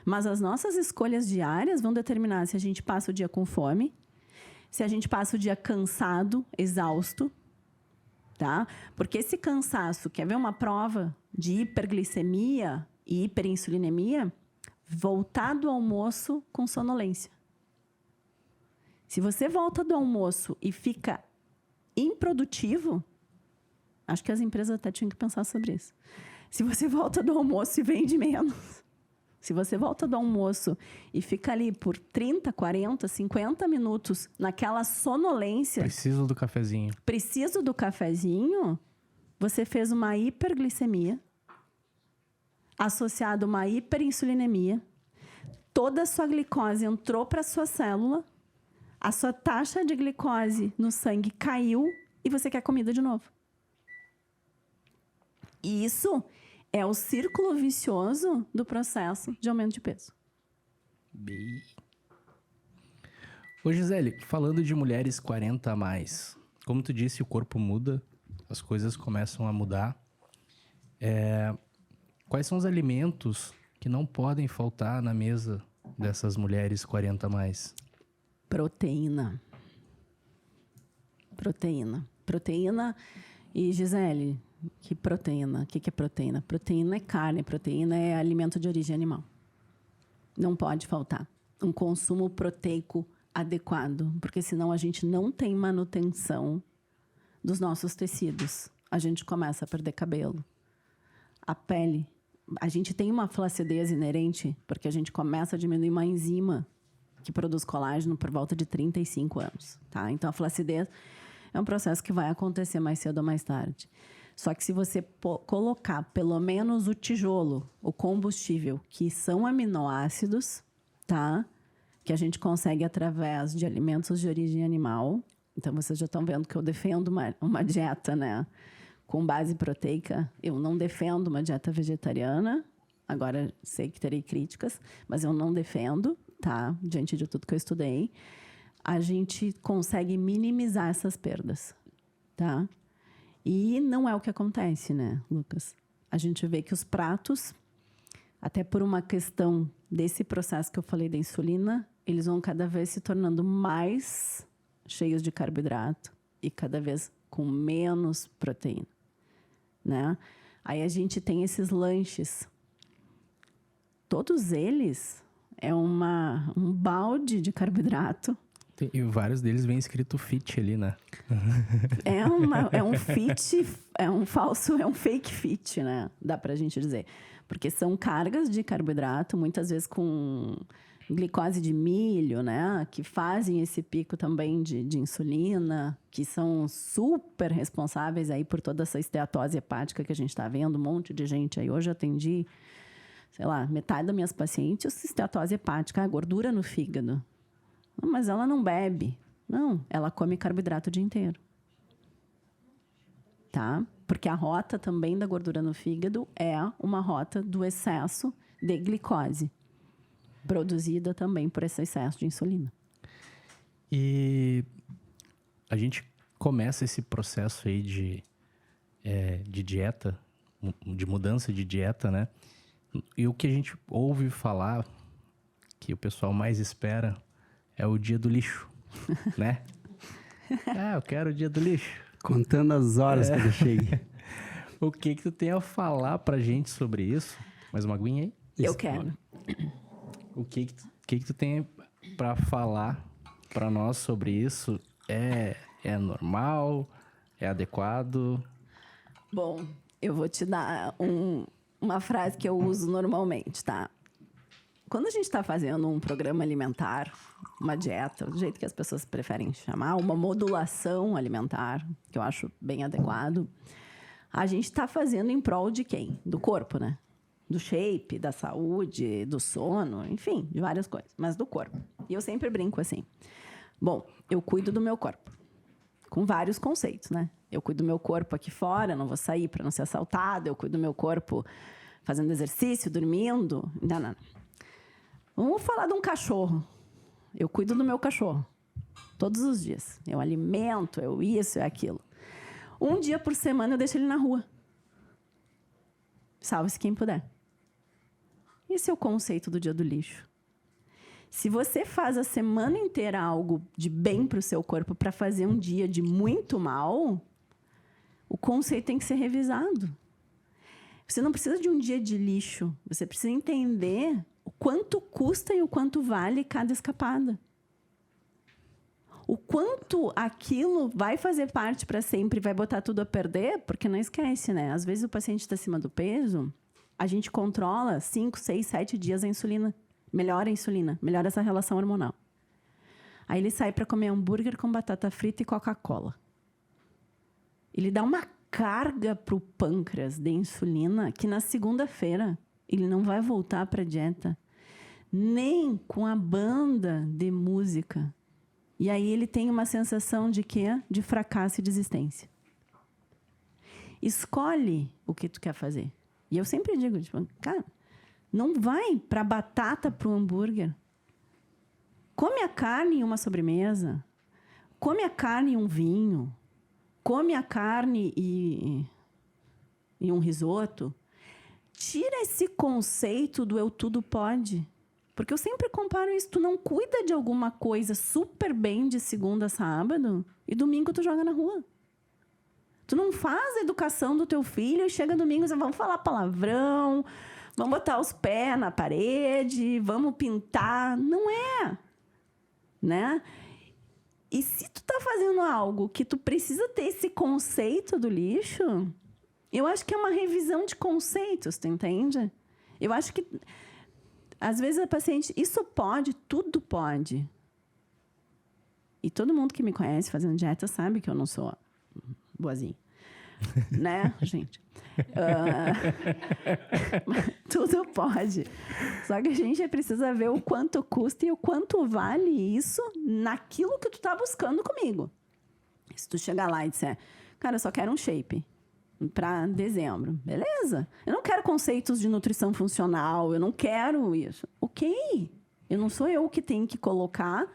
Mas as nossas escolhas diárias vão determinar se a gente passa o dia com fome, se a gente passa o dia cansado, exausto, tá? Porque esse cansaço, quer ver uma prova de hiperglicemia e hiperinsulinemia? Voltar do almoço com sonolência. Se você volta do almoço e fica improdutivo, acho que as empresas até tinham que pensar sobre isso. Se você volta do almoço e vende menos, se você volta do almoço e fica ali por 30, 40, 50 minutos naquela sonolência... Preciso do cafezinho. Você fez uma hiperglicemia associada a uma hiperinsulinemia. Toda a sua glicose entrou para a sua célula, a sua taxa de glicose no sangue caiu e você quer comida de novo. E isso é o círculo vicioso do processo de aumento de peso. Ô, Gisele, falando de mulheres 40 a mais, como tu disse, o corpo muda, as coisas começam a mudar. Quais são os alimentos que não podem faltar na mesa dessas mulheres 40 a mais? Proteína. E, Gisele, que proteína? O que é proteína? Proteína é carne, proteína é alimento de origem animal. Não pode faltar um consumo proteico adequado, porque senão a gente não tem manutenção dos nossos tecidos. A gente começa a perder cabelo. A pele, a gente tem uma flacidez inerente, porque a gente começa a diminuir uma enzima que produz colágeno por volta de 35 anos, tá? Então, a flacidez é um processo que vai acontecer mais cedo ou mais tarde. Só que se você colocar pelo menos o tijolo, o combustível, que são aminoácidos, tá? Que a gente consegue através de alimentos de origem animal. Então, vocês já estão vendo que eu defendo uma dieta, né? Com base proteica. Eu não defendo uma dieta vegetariana. Agora, sei que terei críticas, mas eu não defendo, tá? Diante de tudo que eu estudei. A gente consegue minimizar essas perdas, tá? E não é o que acontece, né, Lucas? A gente vê que os pratos, até por uma questão desse processo que eu falei da insulina, eles vão cada vez se tornando mais cheios de carboidrato e cada vez com menos proteína, né? Aí a gente tem esses lanches. Todos eles é um balde de carboidrato. E vários deles vem escrito fit ali, né? É um fit, é um fake fit, né? Dá pra gente dizer. Porque são cargas de carboidrato, muitas vezes com glicose de milho, né? Que fazem esse pico também de insulina, que são super responsáveis aí por toda essa esteatose hepática que a gente está vendo. Um monte de gente aí. Hoje eu atendi, sei lá, metade das minhas pacientes, esteatose hepática, gordura no fígado. Mas ela não bebe. Não, ela come carboidrato o dia inteiro. Tá? Porque a rota também da gordura no fígado é uma rota do excesso de glicose, produzida também por esse excesso de insulina. E a gente começa esse processo aí de dieta, de mudança de dieta, né? E o que a gente ouve falar, que o pessoal mais espera, é o dia do lixo, né? Eu quero o dia do lixo. Contando as horas que ele chegue. O que tu tem a falar pra gente sobre isso? Mais uma aguinha aí? Eu quero. O que tu tem pra falar pra nós sobre isso? É normal? É adequado? Bom, eu vou te dar uma frase que eu uso normalmente, tá? Quando a gente está fazendo um programa alimentar, uma dieta, do jeito que as pessoas preferem chamar, uma modulação alimentar, que eu acho bem adequado, a gente está fazendo em prol de quem? Do corpo, né? Do shape, da saúde, do sono, enfim, de várias coisas, mas do corpo. E eu sempre brinco assim. Bom, eu cuido do meu corpo, com vários conceitos, né? Eu cuido do meu corpo aqui fora, não vou sair para não ser assaltada, eu cuido do meu corpo fazendo exercício, dormindo, não. Vamos falar de um cachorro. Eu cuido do meu cachorro. Todos os dias. Eu alimento, eu isso, é aquilo. Um dia por semana eu deixo ele na rua. Salve-se quem puder. Esse é o conceito do dia do lixo. Se você faz a semana inteira algo de bem para o seu corpo para fazer um dia de muito mal, O conceito tem que ser revisado. Você não precisa de um dia de lixo. Você precisa entender o quanto custa e o quanto vale cada escapada. O quanto aquilo vai fazer parte para sempre e vai botar tudo a perder, porque não esquece, né? Às vezes o paciente está acima do peso, a gente controla 5, 6, 7 dias a insulina. Melhora a insulina, melhora essa relação hormonal. Aí ele sai para comer hambúrguer com batata frita e Coca-Cola. Ele dá uma carga para o pâncreas de insulina que na segunda-feira ele não vai voltar para a dieta, nem com a banda de música. E aí ele tem uma sensação de quê? De fracasso e desistência. Escolhe o que tu quer fazer. E eu sempre digo, tipo, cara, não vai para batata, para o hambúrguer. Come a carne em uma sobremesa. Come a carne em um vinho. Come a carne e um risoto. Tira esse conceito do eu tudo pode. Porque eu sempre comparo isso. Tu não cuida de alguma coisa super bem de segunda a sábado e domingo tu joga na rua. Tu não faz a educação do teu filho e chega domingo e diz, vamos falar palavrão, vamos botar os pés na parede, vamos pintar. Não é. Né? E se tu tá fazendo algo que tu precisa ter esse conceito do lixo, eu acho que é uma revisão de conceitos, tu entende? Eu acho que, às vezes, a paciente, isso pode, tudo pode. E todo mundo que me conhece fazendo dieta sabe que eu não sou boazinha. Né, gente? Tudo pode. Só que a gente precisa ver o quanto custa e o quanto vale isso naquilo que tu tá buscando comigo. Se tu chegar lá e disser, cara, eu só quero um shape para dezembro. Beleza. Eu não quero conceitos de nutrição funcional, eu não quero isso. Ok. Eu não sou eu que tenho que colocar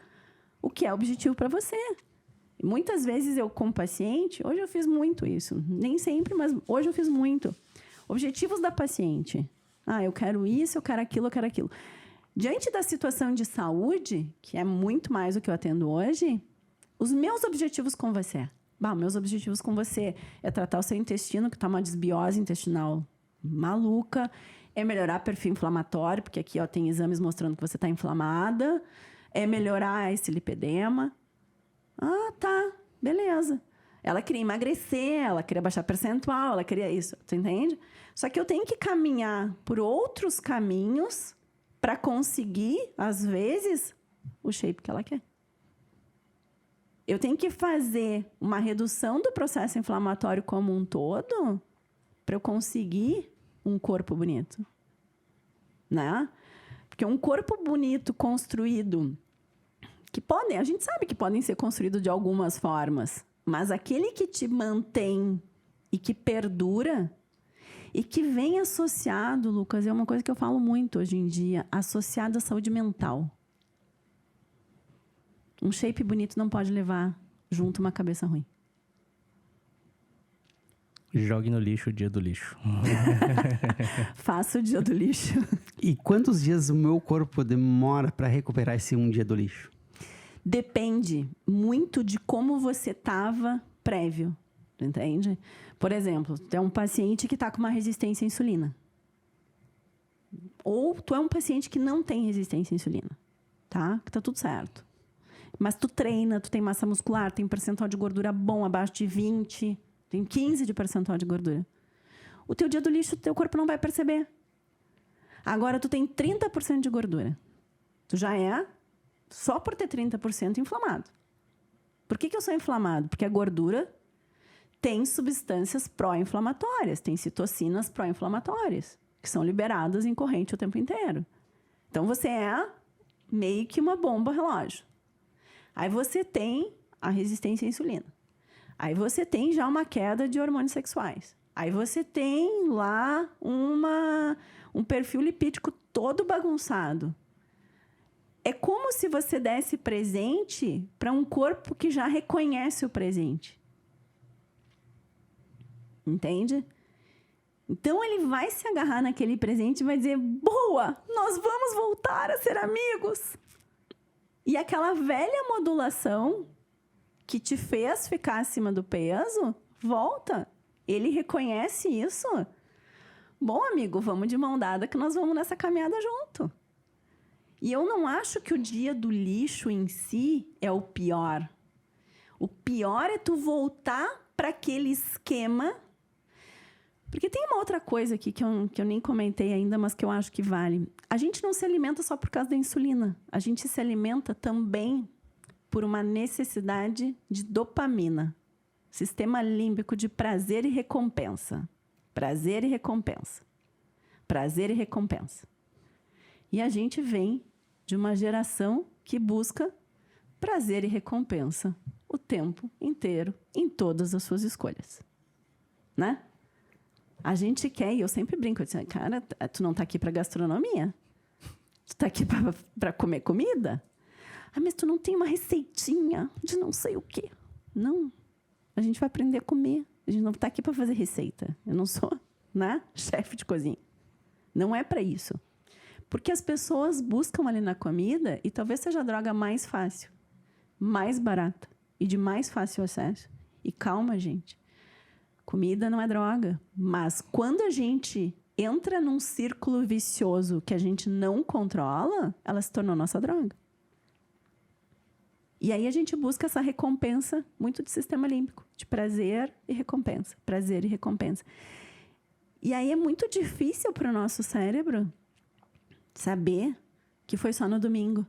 o que é objetivo para você. Muitas vezes eu, como paciente, hoje eu fiz muito isso. Nem sempre, mas hoje eu fiz muito. Objetivos da paciente. Eu quero isso, eu quero aquilo, eu quero aquilo. Diante da situação de saúde, que é muito mais do que eu atendo hoje, os meus objetivos com você. Meus objetivos com você é tratar o seu intestino, que está uma desbiose intestinal maluca, é melhorar perfil inflamatório, porque aqui tem exames mostrando que você está inflamada, é melhorar esse lipedema. Tá, beleza. Ela queria emagrecer, ela queria baixar percentual, ela queria isso, tu entende? Só que eu tenho que caminhar por outros caminhos para conseguir, às vezes, o shape que ela quer. Eu tenho que fazer uma redução do processo inflamatório como um todo para eu conseguir um corpo bonito. Né? Porque um corpo bonito construído a gente sabe que podem ser construídos de algumas formas, mas aquele que te mantém e que perdura e que vem associado, Lucas, é uma coisa que eu falo muito hoje em dia, associado à saúde mental. Um shape bonito não pode levar junto uma cabeça ruim. Jogue no lixo o dia do lixo. Faça o dia do lixo. E quantos dias o meu corpo demora para recuperar esse um dia do lixo? Depende muito de como você estava prévio, entende? Por exemplo, tu é um paciente que está com uma resistência à insulina. Ou tu é um paciente que não tem resistência à insulina, tá? Que tá tudo certo. Mas tu treina, tu tem massa muscular, tem percentual de gordura bom, abaixo de 20, tem 15 de percentual de gordura. O teu dia do lixo, o teu corpo não vai perceber. Agora, tu tem 30% de gordura. Tu já é... só por ter 30% inflamado. Por que eu sou inflamado? Porque a gordura tem substâncias pró-inflamatórias, tem citocinas pró-inflamatórias, que são liberadas em corrente o tempo inteiro. Então, você é meio que uma bomba relógio. Aí você tem a resistência à insulina. Aí você tem já uma queda de hormônios sexuais. Aí você tem lá um perfil lipídico todo bagunçado. É como se você desse presente para um corpo que já reconhece o presente. Entende? Então, ele vai se agarrar naquele presente e vai dizer, boa, nós vamos voltar a ser amigos. E aquela velha modulação que te fez ficar acima do peso, volta. ele reconhece isso, bom, amigo, vamos de mão dada que nós vamos nessa caminhada junto. E eu não acho que o dia do lixo em si é o pior. O pior é tu voltar para aquele esquema. Porque tem uma outra coisa aqui que eu nem comentei ainda, mas que eu acho que vale. A gente não se alimenta só por causa da insulina. A gente se alimenta também por uma necessidade de dopamina. Sistema límbico de prazer e recompensa. Prazer e recompensa. Prazer e recompensa. E a gente vem de uma geração que busca prazer e recompensa o tempo inteiro, em todas as suas escolhas. Né? A gente quer, e eu sempre brinco, eu digo, cara, tu não tá aqui para gastronomia? Tu tá aqui para comer comida? Ah, mas tu não tem uma receitinha de não sei o quê. Não. A gente vai aprender a comer. A gente não tá aqui para fazer receita. Eu não sou, né, chefe de cozinha. Não é para isso. Porque as pessoas buscam ali na comida, e talvez seja a droga mais fácil, mais barata e de mais fácil acesso. E calma, gente. Comida não é droga. Mas quando a gente entra num círculo vicioso que a gente não controla, ela se tornou nossa droga. E aí a gente busca essa recompensa muito de sistema límbico, de prazer e recompensa, prazer e recompensa. E aí é muito difícil para o nosso cérebro saber que foi só no domingo.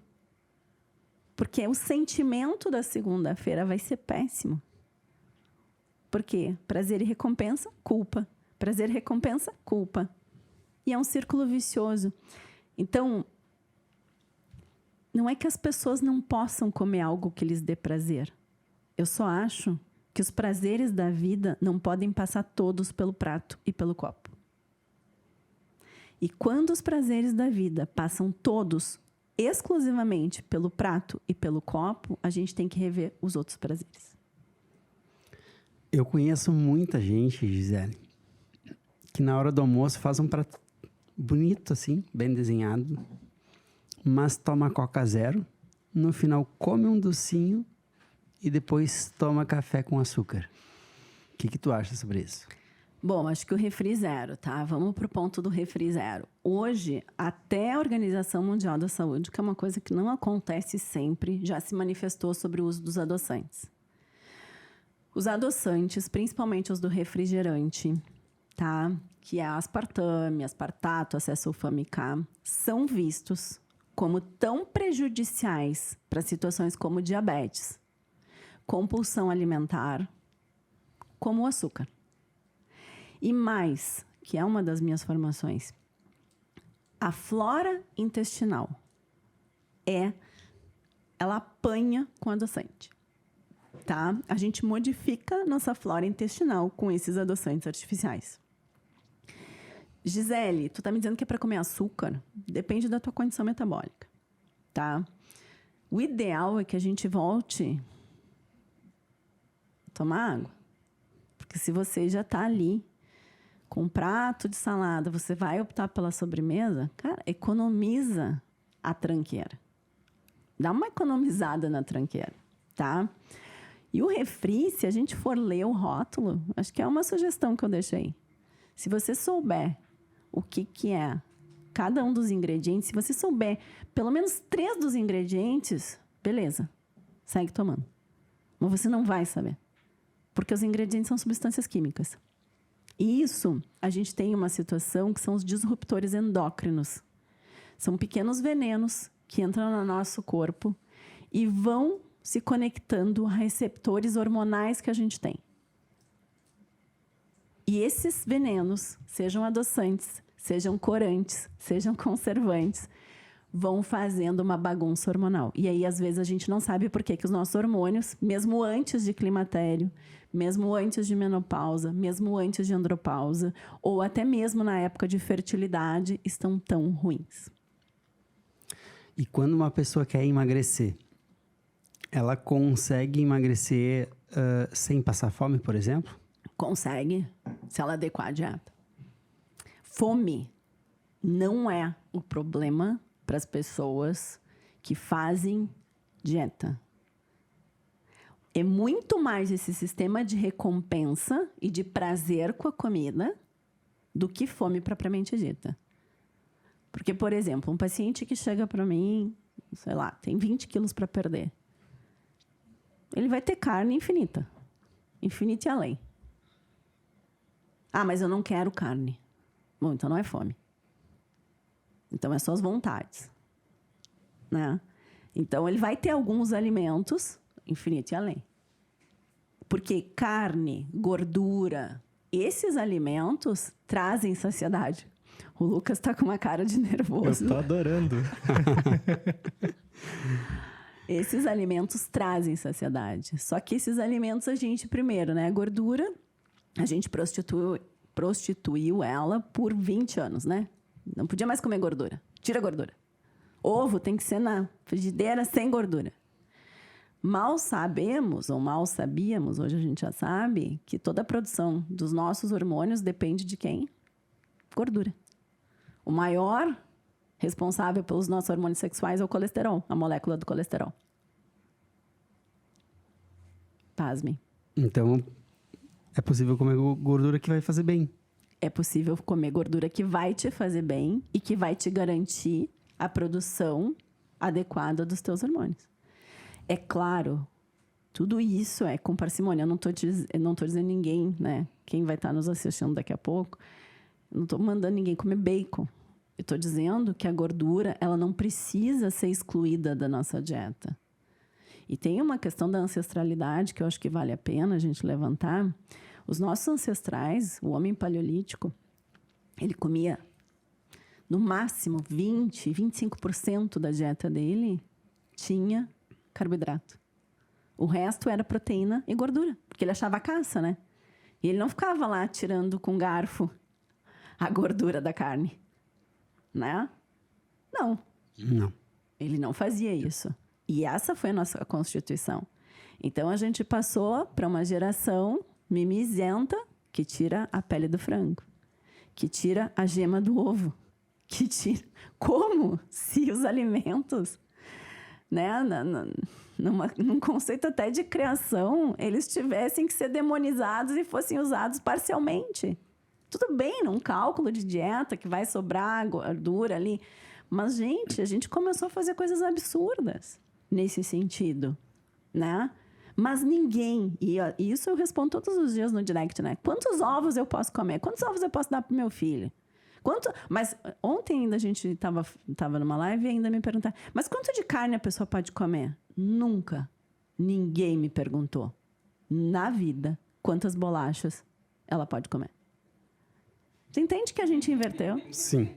Porque o sentimento da segunda-feira vai ser péssimo. Por quê? Prazer e recompensa, culpa. Prazer e recompensa, culpa. E é um círculo vicioso. Então, não é que as pessoas não possam comer algo que lhes dê prazer. Eu só acho que os prazeres da vida não podem passar todos pelo prato e pelo copo. E quando os prazeres da vida passam todos exclusivamente pelo prato e pelo copo, a gente tem que rever os outros prazeres. Eu conheço muita gente, Gisele, que na hora do almoço faz um prato bonito assim, bem desenhado, mas toma Coca Zero, no final come um docinho e depois toma café com açúcar. O que tu acha sobre isso? Bom, acho que o refri zero, tá? Vamos pro ponto do refri zero. Hoje, até a Organização Mundial da Saúde, que é uma coisa que não acontece sempre, já se manifestou sobre o uso dos adoçantes. Os adoçantes, principalmente os do refrigerante, tá? Que é aspartame, aspartato, acesulfame K, são vistos como tão prejudiciais para situações como diabetes, compulsão alimentar, como o açúcar. E mais, que é uma das minhas formações, a flora intestinal ela apanha com adoçante, tá? A gente modifica nossa flora intestinal com esses adoçantes artificiais. Gisele, tu tá me dizendo que é para comer açúcar? Depende da tua condição metabólica, tá? O ideal é que a gente volte a tomar água. Porque se você já tá ali com um prato de salada, você vai optar pela sobremesa, cara, economiza a tranqueira. Dá uma economizada na tranqueira, tá? E o refri, se a gente for ler o rótulo, acho que é uma sugestão que eu deixei. Se você souber o que é cada um dos ingredientes, se você souber pelo menos 3 dos ingredientes, beleza, segue tomando. Mas você não vai saber, porque os ingredientes são substâncias químicas. E isso, a gente tem uma situação que são os disruptores endócrinos. São pequenos venenos que entram no nosso corpo e vão se conectando a receptores hormonais que a gente tem. E esses venenos, sejam adoçantes, sejam corantes, sejam conservantes, vão fazendo uma bagunça hormonal. E aí, às vezes, a gente não sabe por que os nossos hormônios, mesmo antes de climatério, mesmo antes de menopausa, mesmo antes de andropausa, ou até mesmo na época de fertilidade, estão tão ruins. E quando uma pessoa quer emagrecer, ela consegue emagrecer sem passar fome, por exemplo? Consegue, se ela adequar a dieta. Fome não é o problema para as pessoas que fazem dieta. É muito mais esse sistema de recompensa e de prazer com a comida do que fome propriamente dita. Porque, por exemplo, um paciente que chega para mim, sei lá, tem 20 quilos para perder. Ele vai ter carne infinita. Infinita e além. Ah, mas eu não quero carne. Bom, então não é fome. Então é só as vontades. Né? Então ele vai ter alguns alimentos infinito e além. Porque carne, gordura, esses alimentos trazem saciedade. O Lucas está com uma cara de nervoso. Eu tô adorando. Esses alimentos trazem saciedade. Só que esses alimentos a gente, primeiro, né? A gordura, a gente prostituiu ela por 20 anos, né? Não podia mais comer gordura. Tira a gordura. Ovo tem que ser na frigideira sem gordura. Mal sabemos, ou mal sabíamos, hoje a gente já sabe, que toda a produção dos nossos hormônios depende de quem? Gordura. O maior responsável pelos nossos hormônios sexuais é o colesterol, a molécula do colesterol. Pasmem. Então, é possível comer gordura que vai fazer bem. É possível comer gordura que vai te fazer bem e que vai te garantir a produção adequada dos teus hormônios. É claro, tudo isso é com parcimônia. Eu não tô dizendo ninguém, né? Quem vai estar nos assistindo daqui a pouco, eu não estou mandando ninguém comer bacon. Eu estou dizendo que a gordura, ela não precisa ser excluída da nossa dieta. E tem uma questão da ancestralidade que eu acho que vale a pena a gente levantar. Os nossos ancestrais, o homem paleolítico, ele comia no máximo 25% da dieta dele tinha carboidrato. O resto era proteína e gordura, porque ele achava caça, né? E ele não ficava lá tirando com garfo a gordura da carne, né? Não. Não. Ele não fazia isso. E essa foi a nossa Constituição. Então, a gente passou para uma geração mimizenta que tira a pele do frango, que tira a gema do ovo, que tira... Como? Se os alimentos, né, num conceito até de criação, eles tivessem que ser demonizados e fossem usados parcialmente. Tudo bem, num cálculo de dieta que vai sobrar gordura ali. Mas, gente, a gente começou a fazer coisas absurdas nesse sentido, né? Mas ninguém, e isso eu respondo todos os dias no direct, né? Quantos ovos eu posso comer? Quantos ovos eu posso dar pro meu filho? Mas ontem ainda a gente tava numa live e ainda me perguntaram, mas quanto de carne a pessoa pode comer? Nunca. Ninguém me perguntou, na vida, quantas bolachas ela pode comer. Você entende que a gente inverteu? Sim.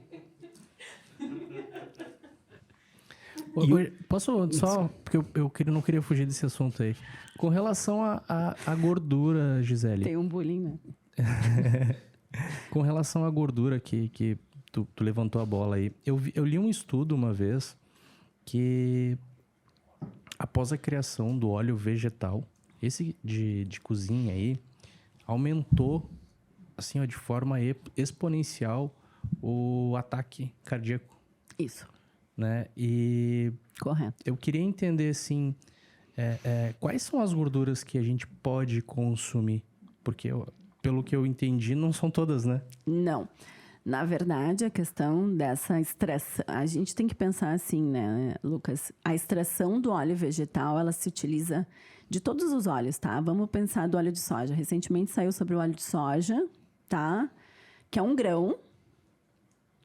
Posso só... Porque eu não queria fugir desse assunto aí. Com relação à gordura, Gisele. Tem um bullying, né? Com relação à gordura que tu levantou a bola aí. Eu li um estudo uma vez que após a criação do óleo vegetal, esse de cozinha aí, aumentou assim, ó, de forma exponencial o ataque cardíaco. Isso. Né? E correto. Eu queria entender, assim, quais são as gorduras que a gente pode consumir? Porque, pelo que eu entendi, não são todas, né? Não. Na verdade, a questão dessa extração... A gente tem que pensar assim, né, Lucas? A extração do óleo vegetal, ela se utiliza de todos os óleos, tá? Vamos pensar do óleo de soja. Recentemente saiu sobre o óleo de soja, tá? Que é um grão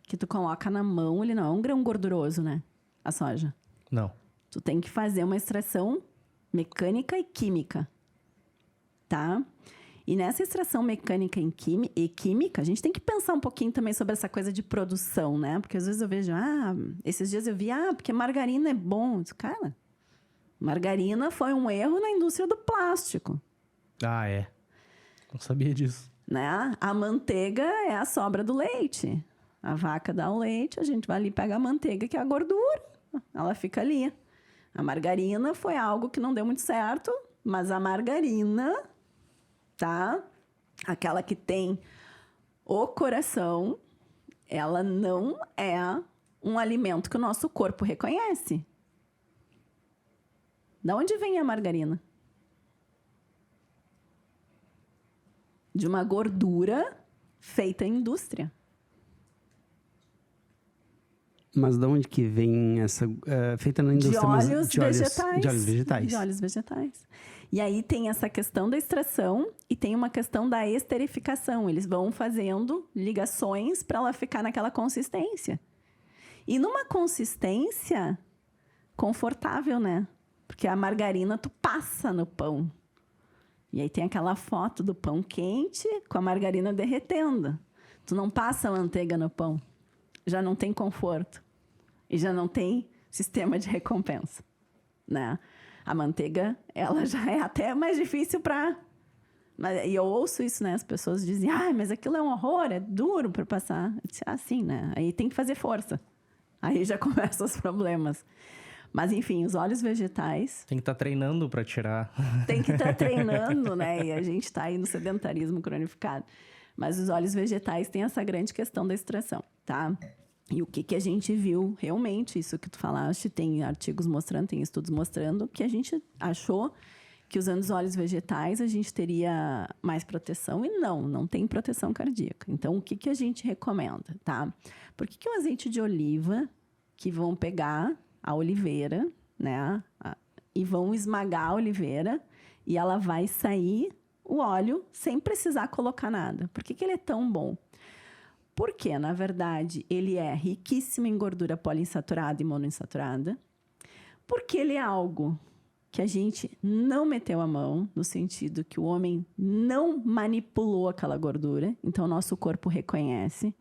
que tu coloca na mão, ele não é um grão gorduroso, né? A soja. Não. Tu tem que fazer uma extração mecânica e química, tá? E nessa extração mecânica e química, a gente tem que pensar um pouquinho também sobre essa coisa de produção, né? Porque às vezes eu vejo, esses dias eu vi, porque margarina é bom. Cara, margarina foi um erro na indústria do plástico. Ah, é. Não sabia disso. Né? A manteiga é a sobra do leite. A vaca dá o leite, a gente vai ali e pega a manteiga, que é a gordura. Ela fica ali. A margarina foi algo que não deu muito certo, mas a margarina, tá? Aquela que tem o coração, ela não é um alimento que o nosso corpo reconhece. Da onde vem a margarina? de uma gordura feita em indústria. Mas de onde que vem essa... feita na indústria? De mas óleos vegetais. De óleos vegetais. De óleos vegetais. E aí tem essa questão da extração e tem uma questão da esterificação. Eles vão fazendo ligações para ela ficar naquela consistência. E numa consistência confortável, né? Porque a margarina tu passa no pão. E aí tem aquela foto do pão quente com a margarina derretendo. Tu não passa a manteiga no pão. Já não tem conforto. E já não tem sistema de recompensa, né? A manteiga, ela já é até mais difícil para... E eu ouço isso, né? As pessoas dizem, mas aquilo é um horror, é duro para passar. Eu disse, sim, né? Aí tem que fazer força. Aí já começam os problemas. Mas, enfim, os óleos vegetais... Tem que estar treinando para tirar. Tem que estar treinando, né? E a gente está aí no sedentarismo cronificado. Mas os óleos vegetais têm essa grande questão da extração, tá? E o que a gente viu realmente, isso que tu falaste, tem artigos mostrando, tem estudos mostrando, que a gente achou que usando os óleos vegetais a gente teria mais proteção. E não tem proteção cardíaca. Então, o que a gente recomenda, tá? Por que o azeite de oliva, que vão pegar a oliveira, né? E vão esmagar a oliveira e ela vai sair o óleo sem precisar colocar nada. Por que ele é tão bom? Porque, na verdade, ele é riquíssimo em gordura poliinsaturada e monoinsaturada. Porque ele é algo que a gente não meteu a mão, no sentido que o homem não manipulou aquela gordura. Então, o nosso corpo reconhece.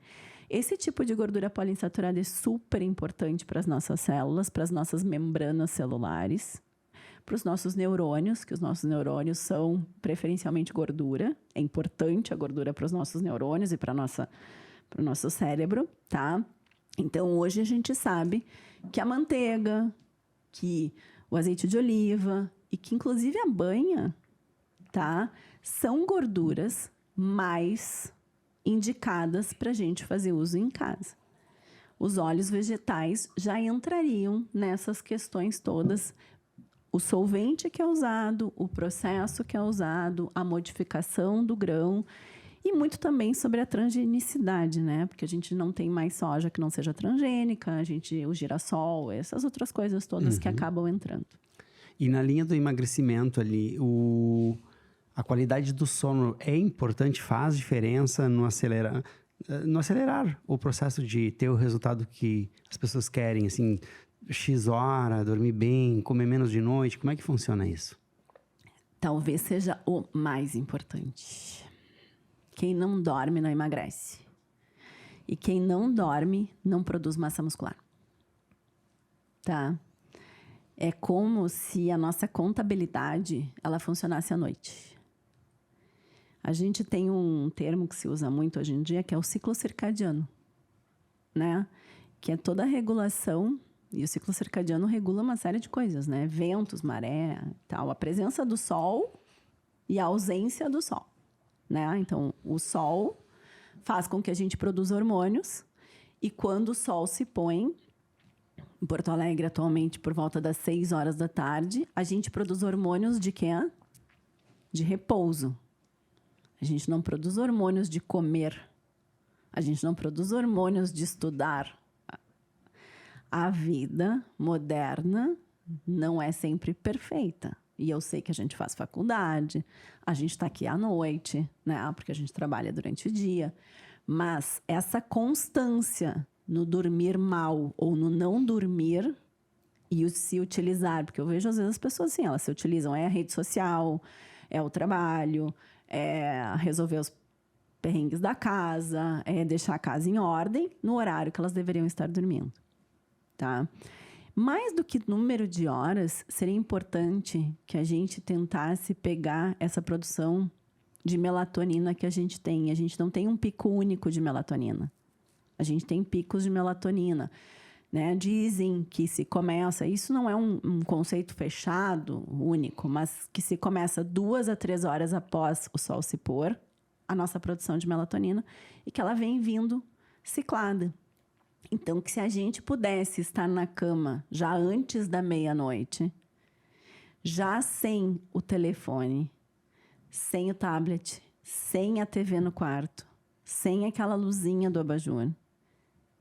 Esse tipo de gordura poliinsaturada é super importante para as nossas células, para as nossas membranas celulares, para os nossos neurônios, que os nossos neurônios são preferencialmente gordura. É importante a gordura para os nossos neurônios e para o nosso cérebro, tá? Então, hoje a gente sabe que a manteiga, que o azeite de oliva e que, inclusive, a banha, tá? São gorduras mais indicadas para a gente fazer uso em casa. Os óleos vegetais já entrariam nessas questões todas. O solvente que é usado, o processo que é usado, a modificação do grão e muito também sobre a transgenicidade, né? Porque a gente não tem mais soja que não seja transgênica, o girassol, essas outras coisas todas que acabam entrando. E na linha do emagrecimento ali, a qualidade do sono é importante, faz diferença no acelerar o processo de ter o resultado que as pessoas querem, assim, X hora, dormir bem, comer menos de noite, como é que funciona isso? Talvez seja o mais importante. Quem não dorme não emagrece. E quem não dorme não produz massa muscular. Tá? É como se a nossa contabilidade ela funcionasse à noite. A gente tem um termo que se usa muito hoje em dia, que é o ciclo circadiano, né? Que é toda a regulação, e o ciclo circadiano regula uma série de coisas, né? Ventos, maré, tal, a presença do sol e a ausência do sol, né? Então, o sol faz com que a gente produza hormônios, e quando o sol se põe, em Porto Alegre, atualmente, por volta das 6 horas da tarde, a gente produz hormônios de quê? De repouso. A gente não produz hormônios de comer. A gente não produz hormônios de estudar. A vida moderna não é sempre perfeita. E eu sei que a gente faz faculdade, a gente está aqui à noite, né? Porque a gente trabalha durante o dia. Mas essa constância no dormir mal ou no não dormir e o se utilizar, porque eu vejo às vezes as pessoas assim, elas se utilizam, é a rede social, é o trabalho, é resolver os perrengues da casa, é deixar a casa em ordem no horário que elas deveriam estar dormindo, tá? Mais do que número de horas, seria importante que a gente tentasse pegar essa produção de melatonina que a gente tem. A gente não tem um pico único de melatonina. A gente tem picos de melatonina, né? Dizem que se começa... Isso não é um conceito fechado, único, mas que se começa 2 a 3 horas após o sol se pôr, a nossa produção de melatonina, e que ela vem vindo ciclada. Então, que se a gente pudesse estar na cama já antes da meia-noite, já sem o telefone, sem o tablet, sem a TV no quarto, sem aquela luzinha do abajur,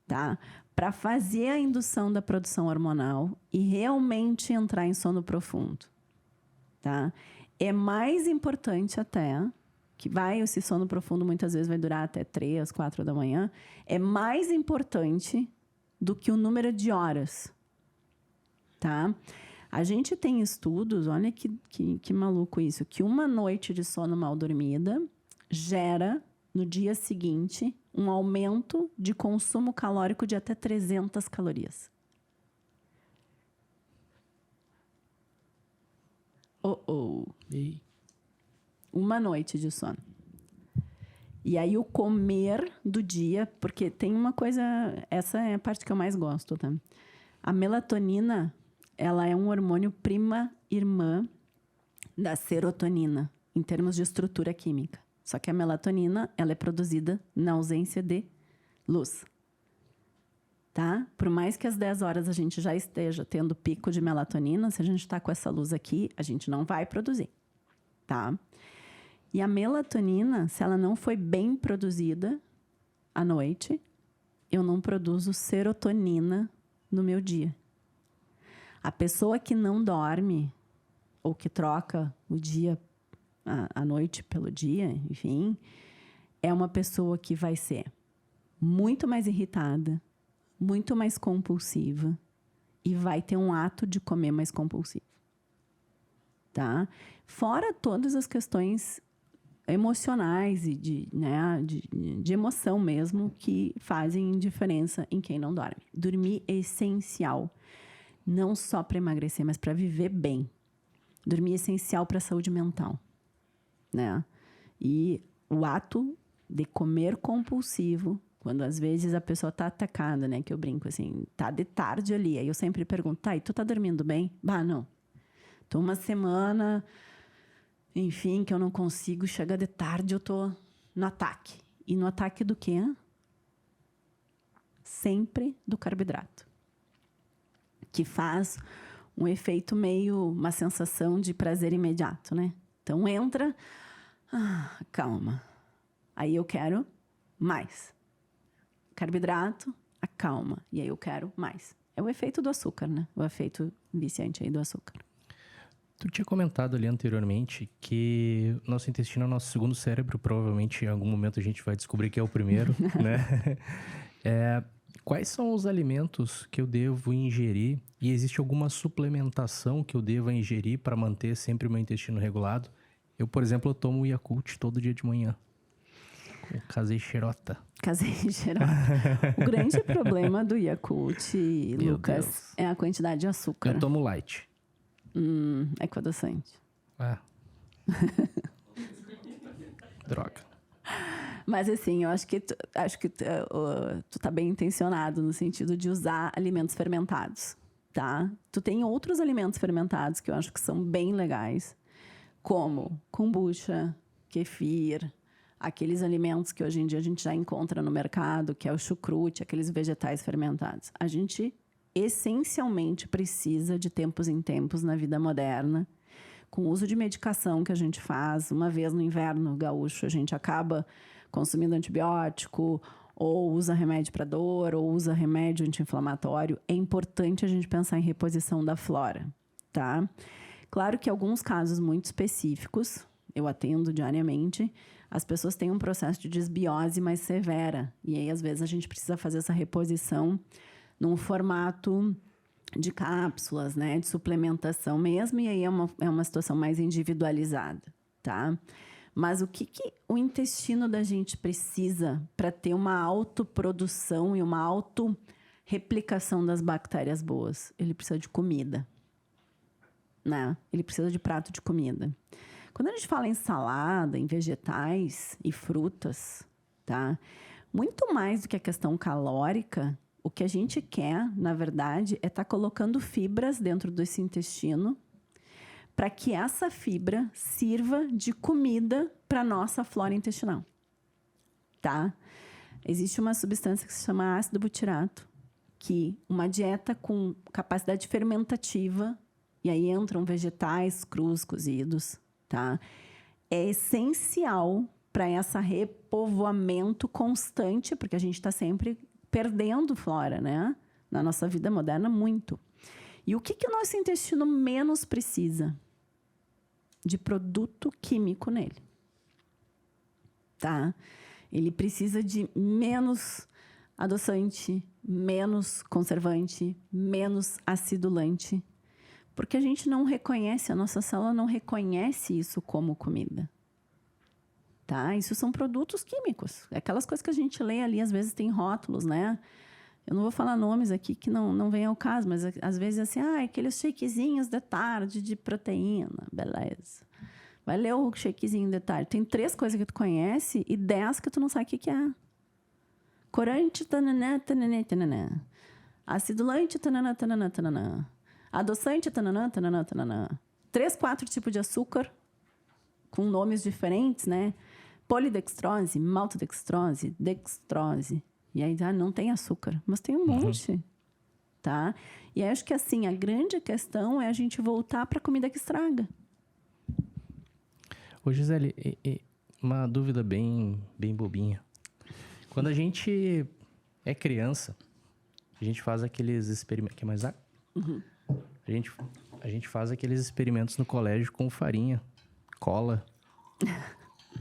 tá? Para fazer a indução da produção hormonal e realmente entrar em sono profundo, tá? É mais importante até, que esse sono profundo muitas vezes vai durar até 3, 4 da manhã, é mais importante do que o número de horas, tá? A gente tem estudos, olha que maluco isso, que uma noite de sono mal dormida gera, no dia seguinte, um aumento de consumo calórico de até 300 calorias. E Uma noite de sono. E aí o comer do dia, porque tem uma coisa, essa é a parte que eu mais gosto, tá? A melatonina, ela é um hormônio prima irmã da serotonina, em termos de estrutura química. Só que a melatonina, ela é produzida na ausência de luz. Tá? Por mais que às 10 horas a gente já esteja tendo pico de melatonina, se a gente está com essa luz aqui, a gente não vai produzir. Tá? E a melatonina, se ela não foi bem produzida à noite, eu não produzo serotonina no meu dia. A pessoa que não dorme, ou que troca o dia, a noite pelo dia, enfim, é uma pessoa que vai ser muito mais irritada, muito mais compulsiva e vai ter um ato de comer mais compulsivo. Tá? Fora todas as questões emocionais e de emoção mesmo que fazem diferença em quem não dorme. Dormir é essencial, não só para emagrecer, mas para viver bem. Dormir é essencial para a saúde mental, né? E o ato de comer compulsivo, quando às vezes a pessoa tá atacada, né? Que eu brinco assim, tá de tarde ali. Aí eu sempre pergunto, tá, e tu tá dormindo bem? Bah, não. Tô uma semana, enfim, que eu não consigo, chega de tarde, eu tô no ataque. E no ataque do quê? Sempre do carboidrato. Que faz um efeito meio, uma sensação de prazer imediato, né? Então entra, calma. Aí eu quero mais. Carboidrato, acalma. E aí eu quero mais. É o efeito do açúcar, né? O efeito viciante aí do açúcar. Tu tinha comentado ali anteriormente que nosso intestino é o nosso segundo cérebro. Provavelmente em algum momento a gente vai descobrir que é o primeiro, né? Quais são os alimentos que eu devo ingerir? E existe alguma suplementação que eu deva ingerir para manter sempre o meu intestino regulado? Eu, por exemplo, eu tomo Yakult todo dia de manhã. Com caseixerota. Caseixerota. O grande problema do Yakult, Lucas, Deus. é a quantidade de açúcar. Eu tomo light. É com adoçante. Droga. Mas assim, eu acho que tu tá bem intencionado no sentido de usar alimentos fermentados, tá? Tu tem outros alimentos fermentados que eu acho que são bem legais, como kombucha, kefir, aqueles alimentos que hoje em dia a gente já encontra no mercado, que é o chucrute, aqueles vegetais fermentados. A gente essencialmente precisa de tempos em tempos na vida moderna, com o uso de medicação que a gente faz. Uma vez no inverno gaúcho, a gente acaba consumindo antibiótico, ou usa remédio para dor, ou usa remédio anti-inflamatório. É importante a gente pensar em reposição da flora, tá? Claro que alguns casos muito específicos, eu atendo diariamente, as pessoas têm um processo de desbiose mais severa. E aí, às vezes, a gente precisa fazer essa reposição num formato de cápsulas, né? De suplementação mesmo. E aí é uma situação mais individualizada, tá? Mas o que o intestino da gente precisa para ter uma autoprodução e uma autorreplicação das bactérias boas? Ele precisa de comida, né? Ele precisa de prato de comida. Quando a gente fala em salada, em vegetais e frutas, tá? Muito mais do que a questão calórica, o que a gente quer, na verdade, é estar colocando fibras dentro desse intestino para que essa fibra sirva de comida para a nossa flora intestinal, tá? Existe uma substância que se chama ácido butirato, que uma dieta com capacidade fermentativa, e aí entram vegetais crus, cozidos, tá? É essencial para esse repovoamento constante, porque a gente está sempre perdendo flora, né? Na nossa vida moderna, muito. E o que o nosso intestino menos precisa? De produto químico nele. Tá? Ele precisa de menos adoçante, menos conservante, menos acidulante. Porque a gente não reconhece, a nossa célula não reconhece isso como comida. Tá? Isso são produtos químicos. Aquelas coisas que a gente lê ali, às vezes tem rótulos, né? Eu não vou falar nomes aqui que não vem ao caso, mas às vezes assim, aqueles shakezinhos de tarde de proteína, beleza. Vai ler o shakezinho de tarde. Tem 3 coisas que tu conhece e 10 que tu não sabe o que é. Corante, tananã, tananã, tananã. Acidulante, tananã, tananã, tananã. Adoçante, tananã, tananã, tananã. 3, 4 tipos de açúcar com nomes diferentes, né? Polidextrose, maltodextrose, dextrose. E aí, não tem açúcar, mas tem um monte, tá? E acho que, assim, a grande questão é a gente voltar para a comida que estraga. Ô, Gisele, uma dúvida bem bobinha. Quando a gente é criança, a gente faz aqueles experimentos... Quer mais água? Uhum. A gente faz aqueles experimentos no colégio com farinha, cola,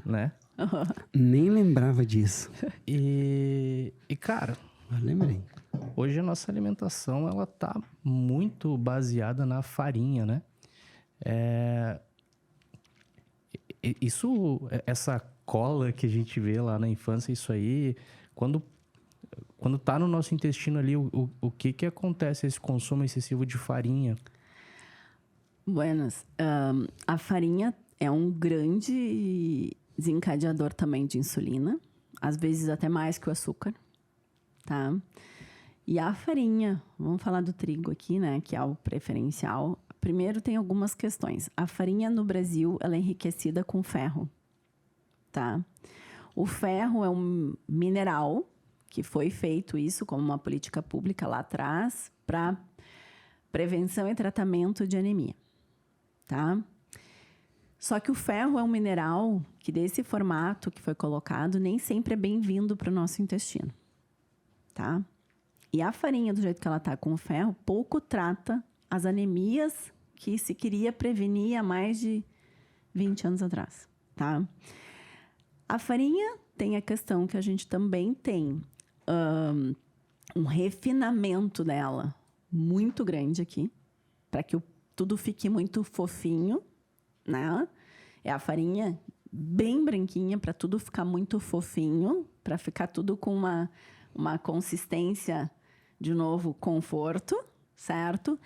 né? Nem lembrava disso. E cara... Eu lembrei. Hoje a nossa alimentação, ela tá muito baseada na farinha, né? Essa cola que a gente vê lá na infância, isso aí, quando tá no nosso intestino ali, o que acontece esse consumo excessivo de farinha? Buenas. A farinha é um grande desencadeador também de insulina, às vezes até mais que o açúcar, tá? E a farinha, vamos falar do trigo aqui, né, que é o preferencial. Primeiro tem algumas questões. A farinha no Brasil, ela é enriquecida com ferro, tá? O ferro é um mineral que foi feito isso como uma política pública lá atrás para prevenção e tratamento de anemia, tá? Só que o ferro é um mineral que, desse formato que foi colocado, nem sempre é bem-vindo para o nosso intestino, tá? E a farinha, do jeito que ela está com o ferro, pouco trata as anemias que se queria prevenir há mais de 20 anos atrás, tá? A farinha tem a questão que a gente também tem um refinamento dela muito grande aqui, para que tudo fique muito fofinho, né? É a farinha bem branquinha para tudo ficar muito fofinho, para ficar tudo com uma consistência, de novo, conforto, certo?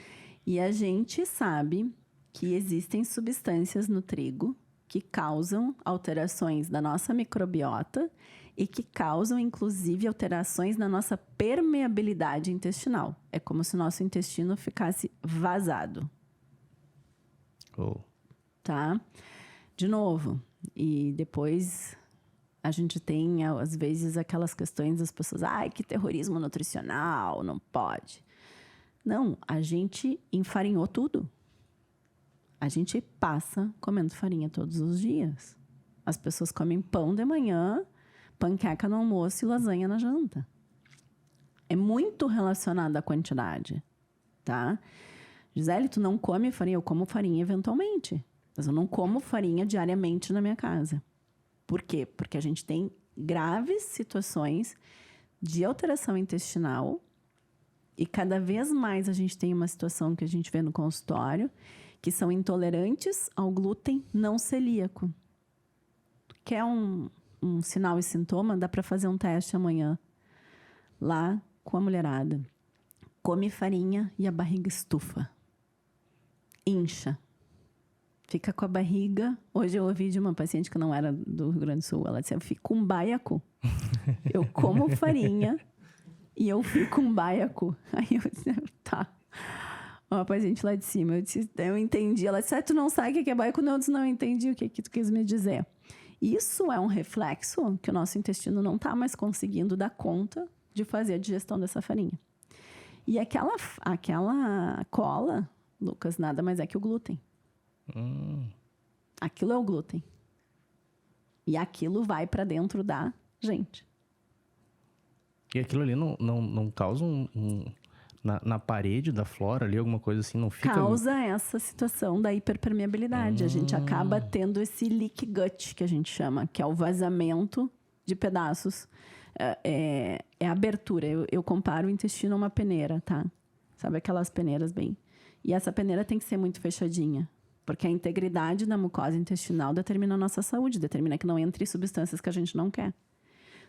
E a gente sabe que existem substâncias no trigo que causam alterações da nossa microbiota e que causam, inclusive, alterações na nossa permeabilidade intestinal. É como se o nosso intestino ficasse vazado. Tá? De novo, e depois a gente tem, às vezes, aquelas questões das pessoas, que terrorismo nutricional, não pode. Não, a gente enfarinhou tudo. A gente passa comendo farinha todos os dias. As pessoas comem pão de manhã, panqueca no almoço e lasanha na janta. É muito relacionado à quantidade, tá? Gisele, tu não come farinha? Eu como farinha eventualmente. Mas eu não como farinha diariamente na minha casa. Por quê? Porque a gente tem graves situações de alteração intestinal e cada vez mais a gente tem uma situação que a gente vê no consultório que são intolerantes ao glúten não celíaco. Quer um sinal e sintoma? Dá para fazer um teste amanhã lá com a mulherada. Come farinha e a barriga estufa. Incha. Fica com a barriga... Hoje eu ouvi de uma paciente que não era do Rio Grande do Sul. Ela disse, eu fico com baiacu. Eu como farinha e eu fico com baiacu. Aí eu disse, tá. Uma paciente lá de cima. Eu disse, eu entendi. Ela disse, tu não sabe o que é baiacu? Não, eu disse, não, eu entendi o que tu quis me dizer. Isso é um reflexo que o nosso intestino não está mais conseguindo dar conta de fazer a digestão dessa farinha. E aquela cola, Lucas, nada mais é que o glúten. Aquilo é o glúten. E aquilo vai para dentro da gente. E aquilo ali não causa na parede da flora ali, alguma coisa assim, não fica... Causa essa situação da hiperpermeabilidade. A gente acaba tendo esse leak gut, que a gente chama, que é o vazamento de pedaços. É a abertura. Eu comparo o intestino a uma peneira, tá? Sabe aquelas peneiras bem... E essa peneira tem que ser muito fechadinha. Porque a integridade da mucosa intestinal determina a nossa saúde. Determina que não entre substâncias que a gente não quer.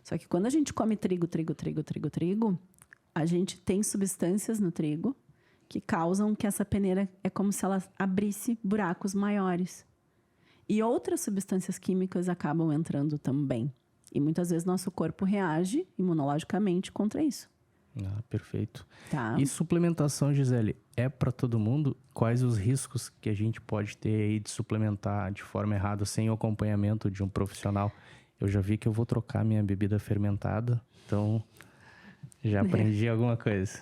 Só que quando a gente come trigo, a gente tem substâncias no trigo que causam que essa peneira é como se ela abrisse buracos maiores. E outras substâncias químicas acabam entrando também. E muitas vezes nosso corpo reage imunologicamente contra isso. Ah, perfeito. Tá. E suplementação, Gisele, é para todo mundo? Quais os riscos que a gente pode ter aí de suplementar de forma errada, sem o acompanhamento de um profissional? Eu já vi que eu vou trocar minha bebida fermentada, então já aprendi alguma coisa.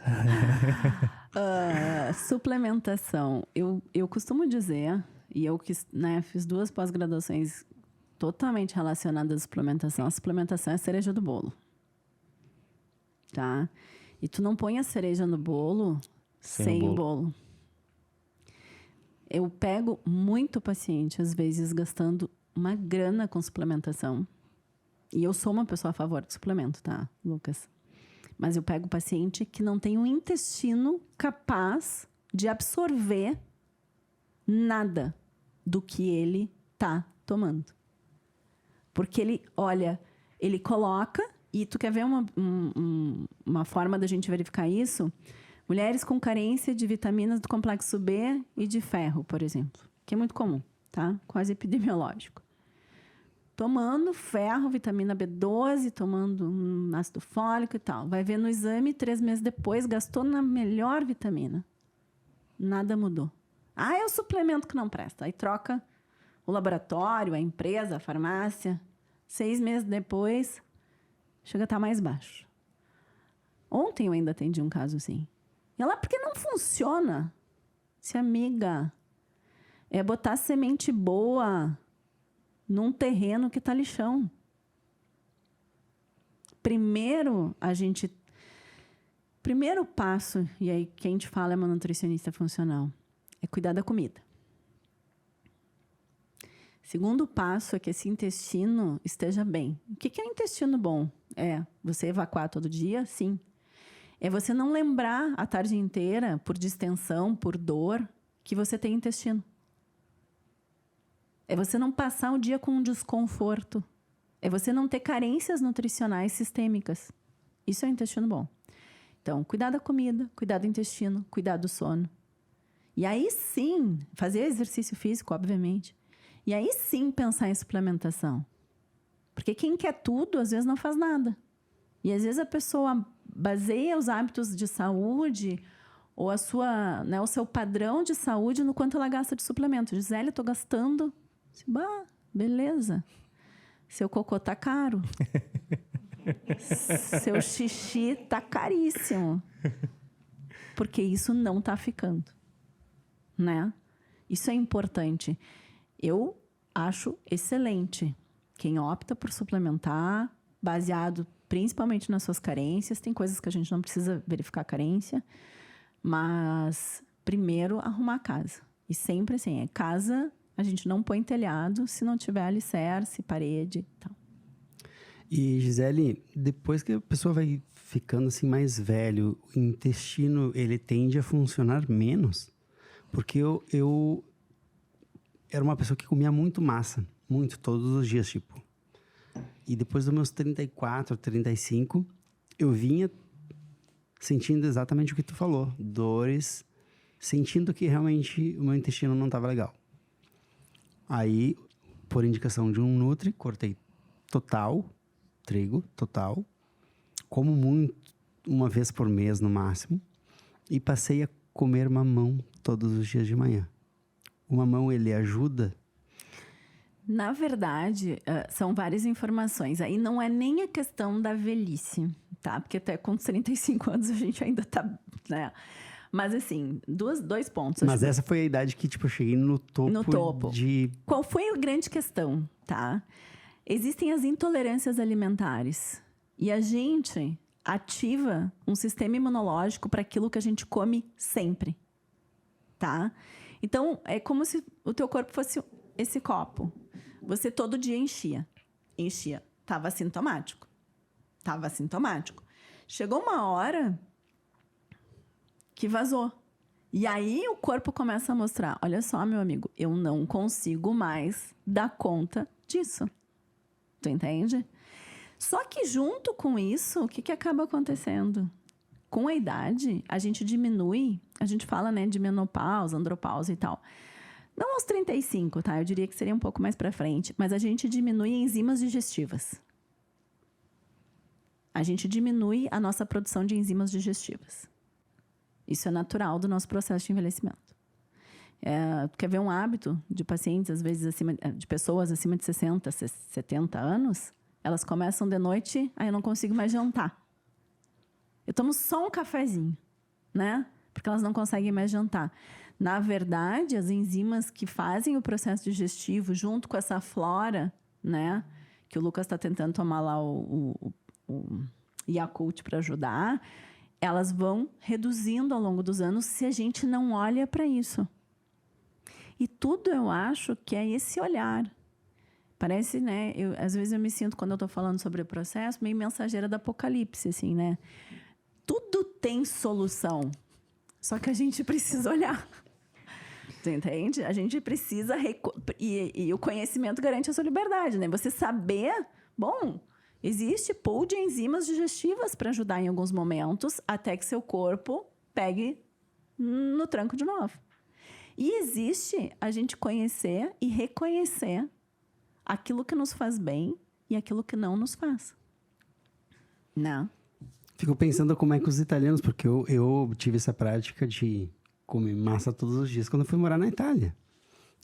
Suplementação. Eu costumo dizer, e eu fiz 2 pós-graduações totalmente relacionadas à suplementação. A suplementação é a cereja do bolo. Tá? E tu não põe a cereja no bolo sem o bolo. Eu pego muito paciente, às vezes, gastando uma grana com suplementação. E eu sou uma pessoa a favor de suplemento, tá, Lucas? Mas eu pego paciente que não tem um intestino capaz de absorver nada do que ele tá tomando. Porque ele, olha, ele coloca... E tu quer ver uma forma da gente verificar isso? Mulheres com carência de vitaminas do complexo B e de ferro, por exemplo. Que é muito comum, tá? Quase epidemiológico. Tomando ferro, vitamina B12, tomando ácido fólico e tal. Vai ver no exame, 3 meses depois, gastou na melhor vitamina. Nada mudou. Ah, é o suplemento que não presta. Aí troca o laboratório, a empresa, a farmácia. 6 meses depois... chega a estar mais baixo. Ontem eu ainda atendi um caso assim. E ela, porque não funciona? Se amiga, é botar semente boa num terreno que tá lixão. Primeiro passo, e aí quem te fala é uma nutricionista funcional, é cuidar da comida. Segundo passo é que esse intestino esteja bem. O que é um intestino bom? É você evacuar todo dia? Sim. É você não lembrar a tarde inteira, por distensão, por dor, que você tem intestino. É você não passar o dia com um desconforto. É você não ter carências nutricionais sistêmicas. Isso é um intestino bom. Então, cuidar da comida, cuidar do intestino, cuidar do sono. E aí sim, fazer exercício físico, obviamente. E aí sim pensar em suplementação. Porque quem quer tudo, às vezes não faz nada. E às vezes a pessoa baseia os hábitos de saúde ou o seu padrão de saúde no quanto ela gasta de suplemento. Gisele, eu tô gastando. Bah, beleza. Seu cocô tá caro. Seu xixi tá caríssimo. Porque isso não tá ficando. Né? Isso é importante. Eu acho excelente quem opta por suplementar, baseado principalmente nas suas carências. Tem coisas que a gente não precisa verificar a carência, mas primeiro arrumar a casa. E sempre assim, casa a gente não põe telhado se não tiver alicerce, parede e tal. E, Gisele, depois que a pessoa vai ficando assim mais velho, o intestino, ele tende a funcionar menos? Porque eu era uma pessoa que comia muito massa, muito, todos os dias, tipo. E depois dos meus 34, 35, eu vinha sentindo exatamente o que tu falou. Dores, sentindo que realmente o meu intestino não estava legal. Aí, por indicação de um nutri, cortei total, trigo, total. Como muito, uma vez por mês no máximo. E passei a comer mamão todos os dias de manhã. O mamão, ele ajuda? Na verdade, são várias informações. Aí não é nem a questão da velhice, tá? Porque até com 35 anos a gente ainda tá, né? Mas assim, dois pontos. Mas essa foi a idade que, tipo, eu cheguei no topo. No topo. De... Qual foi a grande questão, tá? Existem as intolerâncias alimentares. E a gente ativa um sistema imunológico para aquilo que a gente come sempre. Tá? Então, é como se o teu corpo fosse esse copo. Você todo dia enchia. Tava assintomático. Chegou uma hora que vazou. E aí o corpo começa a mostrar, olha só, meu amigo, eu não consigo mais dar conta disso. Tu entende? Só que junto com isso, o que acaba acontecendo? Com a idade, a gente diminui, a gente fala, né, de menopausa, andropausa e tal. Não aos 35, tá? Eu diria que seria um pouco mais pra frente, mas a gente diminui enzimas digestivas. A gente diminui a nossa produção de enzimas digestivas. Isso é natural do nosso processo de envelhecimento. Quer ver um hábito de pacientes, às vezes, de pessoas acima de 60, 70 anos? Elas começam de noite, aí eu não consigo mais jantar. Eu tomo só um cafezinho, né? Porque elas não conseguem mais jantar. Na verdade, as enzimas que fazem o processo digestivo, junto com essa flora, né? Que o Lucas está tentando tomar lá o Yakult para ajudar, elas vão reduzindo ao longo dos anos se a gente não olha para isso. E tudo eu acho que é esse olhar. Parece, né? Às vezes eu me sinto, quando eu estou falando sobre o processo, meio mensageira do apocalipse, assim, né? Tudo tem solução. Só que a gente precisa olhar. Tu entende? A gente precisa... E o conhecimento garante a sua liberdade, né? Você saber... Bom, existe pool de enzimas digestivas para ajudar em alguns momentos, até que seu corpo pegue no tranco de novo. E existe a gente conhecer e reconhecer aquilo que nos faz bem e aquilo que não nos faz. Não. Fico pensando como é que os italianos... Porque eu tive essa prática de comer massa todos os dias quando eu fui morar na Itália.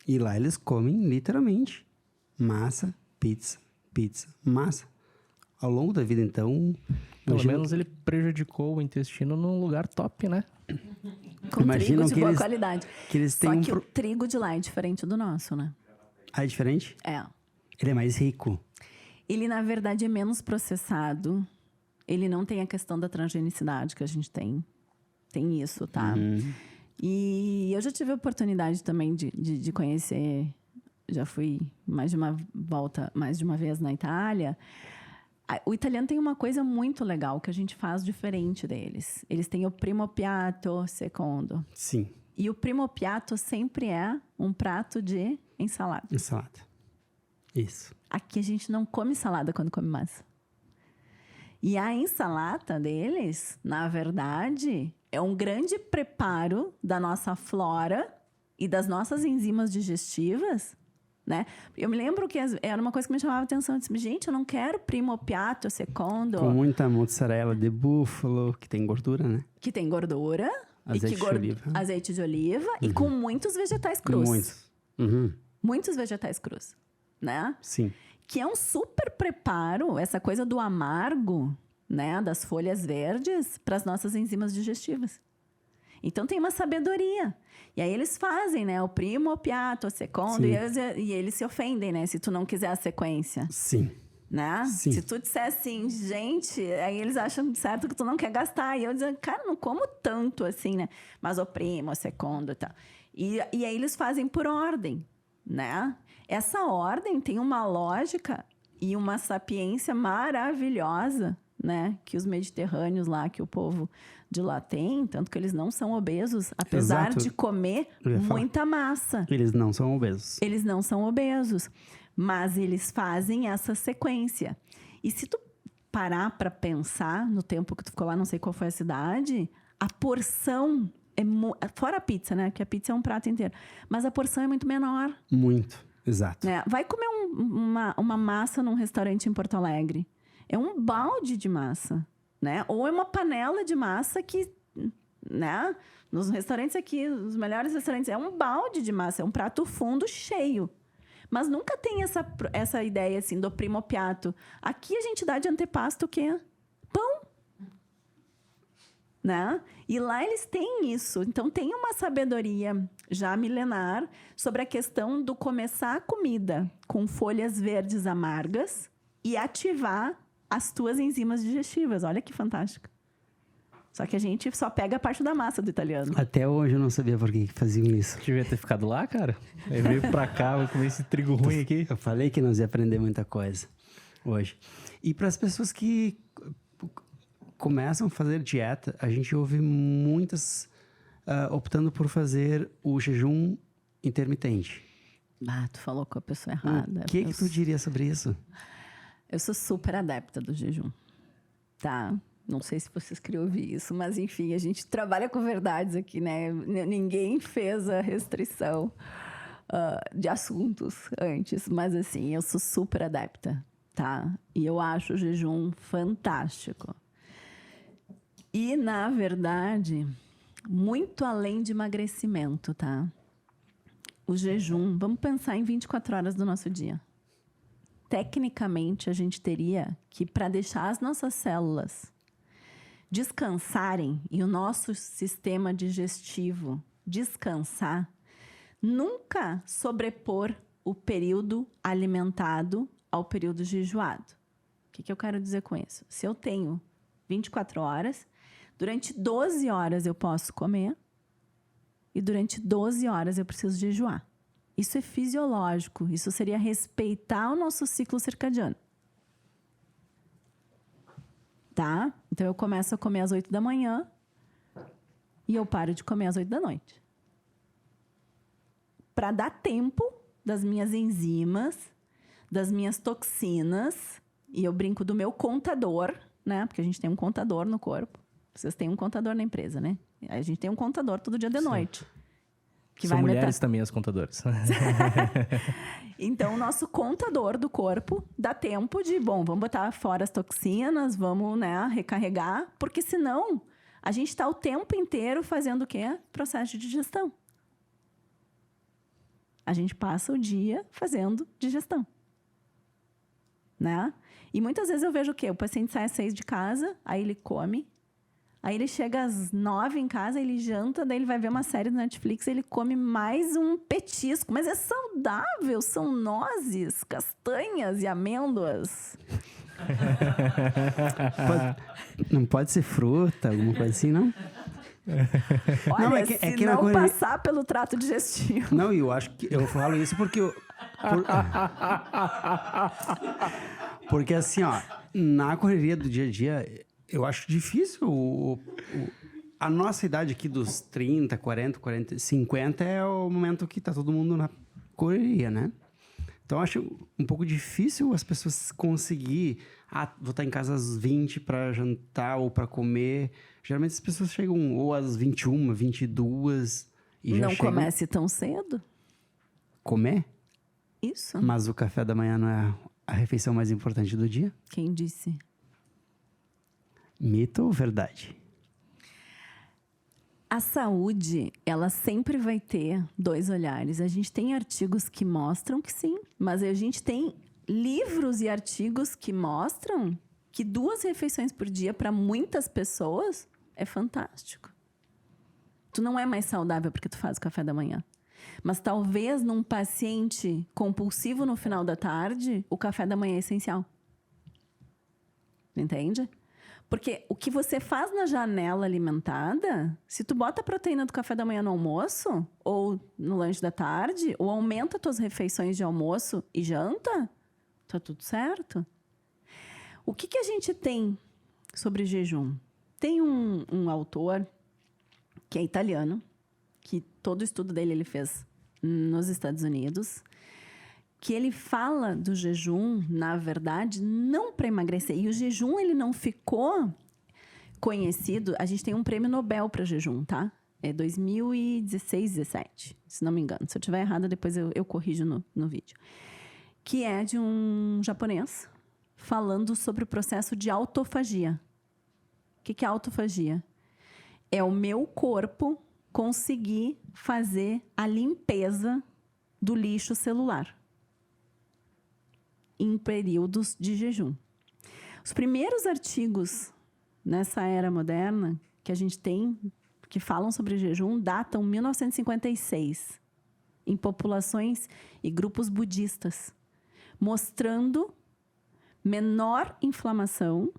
E lá eles comem, literalmente, massa, pizza, massa. Ao longo da vida, então... Pelo menos ele prejudicou o intestino num lugar top, né? Com Imaginam trigo de boa qualidade. Que eles Só têm que o trigo de lá é diferente do nosso, né? Ah, é diferente? É. Ele é mais rico. Ele, na verdade, é menos processado. Ele não tem a questão da transgenicidade que a gente tem. Tem isso, tá? E eu já tive a oportunidade também de conhecer... Já fui mais de uma vez na Itália. O italiano tem uma coisa muito legal que a gente faz diferente deles. Eles têm o primo piatto, secondo. Sim. E o primo piatto sempre é um prato de ensalada. Ensalada. Isso. Aqui a gente não come salada quando come massa. E a ensalada deles, na verdade, é um grande preparo da nossa flora e das nossas enzimas digestivas, né? Eu me lembro que era uma coisa que me chamava a atenção. Eu disse, gente, eu não quero primo piatto secondo. Com muita mozzarella de búfalo, que tem gordura, né? Que tem gordura. Azeite de oliva. Azeite de oliva. E com muitos vegetais crus. Muitos. Muitos vegetais crus, né? Sim. Que é um super preparo, essa coisa do amargo, né? Das folhas verdes para as nossas enzimas digestivas. Então, tem uma sabedoria. E aí, eles fazem, né? O primo piatto, o secondo. E eles se ofendem, né? Se tu não quiser a sequência. Sim. Né? Sim. Se tu disser assim, gente... Aí, eles acham certo que tu não quer gastar. E eu digo, cara, não como tanto assim, né? Mas o primo, o secondo e tal. E aí, eles fazem por ordem, né? Essa ordem tem uma lógica e uma sapiência maravilhosa, né? Que os mediterrâneos lá, que o povo de lá tem, tanto que eles não são obesos, apesar Exato. de comer muita massa. Eles não são obesos. Eles não são obesos, mas eles fazem essa sequência. E se tu parar para pensar, no tempo que tu ficou lá, não sei qual foi a cidade, a porção é... Fora a pizza, né? Que a pizza é um prato inteiro. Mas a porção é muito menor. Muito, exato. Né? Vai comer uma massa num restaurante em Porto Alegre. É um balde de massa, né? Ou é uma panela de massa que, né? Nos restaurantes aqui, os melhores restaurantes, é um balde de massa, é um prato fundo cheio. Mas nunca tem essa ideia, assim, do primo piatto. Aqui a gente dá de antepasto o quê? Pão. né? E lá eles têm isso. Então, tem uma sabedoria já milenar sobre a questão do começar a comida com folhas verdes amargas e ativar as tuas enzimas digestivas. Olha que fantástico. Só que a gente só pega a parte da massa do italiano. Até hoje eu não sabia por que faziam isso. Devia ter ficado lá, cara. Aí veio pra cá, vai comer esse trigo ruim aqui. Eu falei que nós ia aprender muita coisa hoje. E para as pessoas que começam a fazer dieta, a gente ouve muitas optando por fazer o jejum intermitente. Ah, tu falou com a pessoa errada. O que tu diria sobre isso? Eu sou super adepta do jejum, tá? Não sei se vocês queriam ouvir isso, mas enfim, a gente trabalha com verdades aqui, né? Ninguém fez a restrição de assuntos antes, mas assim, eu sou super adepta, tá? E eu acho o jejum fantástico. E, na verdade, muito além de emagrecimento, tá? O jejum, vamos pensar em 24 horas do nosso dia. Tecnicamente, a gente teria que, para deixar as nossas células descansarem e o nosso sistema digestivo descansar, nunca sobrepor o período alimentado ao período jejuado. O que eu quero dizer com isso? Se eu tenho 24 horas, durante 12 horas eu posso comer e durante 12 horas eu preciso jejuar. Isso é fisiológico, isso seria respeitar o nosso ciclo circadiano. Tá? Então, eu começo a comer às 8 da manhã e eu paro de comer às 8 da noite. Para dar tempo das minhas enzimas, das minhas toxinas, e eu brinco do meu contador, né? Porque a gente tem um contador no corpo. Vocês têm um contador na empresa, né? A gente tem um contador todo dia de noite. Que São mulheres também as contadoras. Então, o nosso contador do corpo dá tempo de, vamos botar fora as toxinas, vamos, né, recarregar, porque senão a gente está o tempo inteiro fazendo o quê? Processo de digestão. A gente passa o dia fazendo digestão. Né? E muitas vezes eu vejo o quê? O paciente sai às 6 de casa, aí ele come. Aí ele chega às 9 em casa, ele janta, daí ele vai ver uma série do Netflix, ele come mais um petisco. Mas é saudável, são nozes, castanhas e amêndoas. Não pode ser fruta, alguma coisa assim, não? Olha, não, se não passar pelo trato digestivo. Não, eu acho que eu falo isso porque... Porque assim, ó, na correria do dia a dia... Eu acho difícil. A nossa idade aqui dos 30, 40, 50 é o momento que tá todo mundo na correria, né? Então, eu acho um pouco difícil as pessoas conseguir... vou estar em casa às 20 para jantar ou para comer. Geralmente as pessoas chegam ou às 21, 22 e já não chegam... comece tão cedo. Comer? Isso. Mas o café da manhã não é a refeição mais importante do dia? Quem disse? Mito ou verdade? A saúde, ela sempre vai ter dois olhares. A gente tem artigos que mostram que sim, mas a gente tem livros e artigos que mostram que 2 refeições por dia, para muitas pessoas, é fantástico. Tu não é mais saudável porque tu faz o café da manhã. Mas talvez num paciente compulsivo no final da tarde, o café da manhã é essencial. Entende? Porque o que você faz na janela alimentada, se tu bota a proteína do café da manhã no almoço, ou no lanche da tarde, ou aumenta tuas refeições de almoço e janta, tá tudo certo. O que a gente tem sobre jejum? Tem um autor que é italiano, que todo o estudo dele ele fez nos Estados Unidos, que ele fala do jejum, na verdade, não para emagrecer. E o jejum, ele não ficou conhecido... A gente tem um prêmio Nobel para jejum, tá? É 2016, 17, se não me engano. Se eu estiver errada, depois eu corrijo no vídeo. Que é de um japonês falando sobre o processo de autofagia. O que é autofagia? É o meu corpo conseguir fazer a limpeza do lixo celular em períodos de jejum. Os primeiros artigos nessa era moderna que a gente tem, que falam sobre jejum, datam 1956, em populações e grupos budistas, mostrando menor inflamação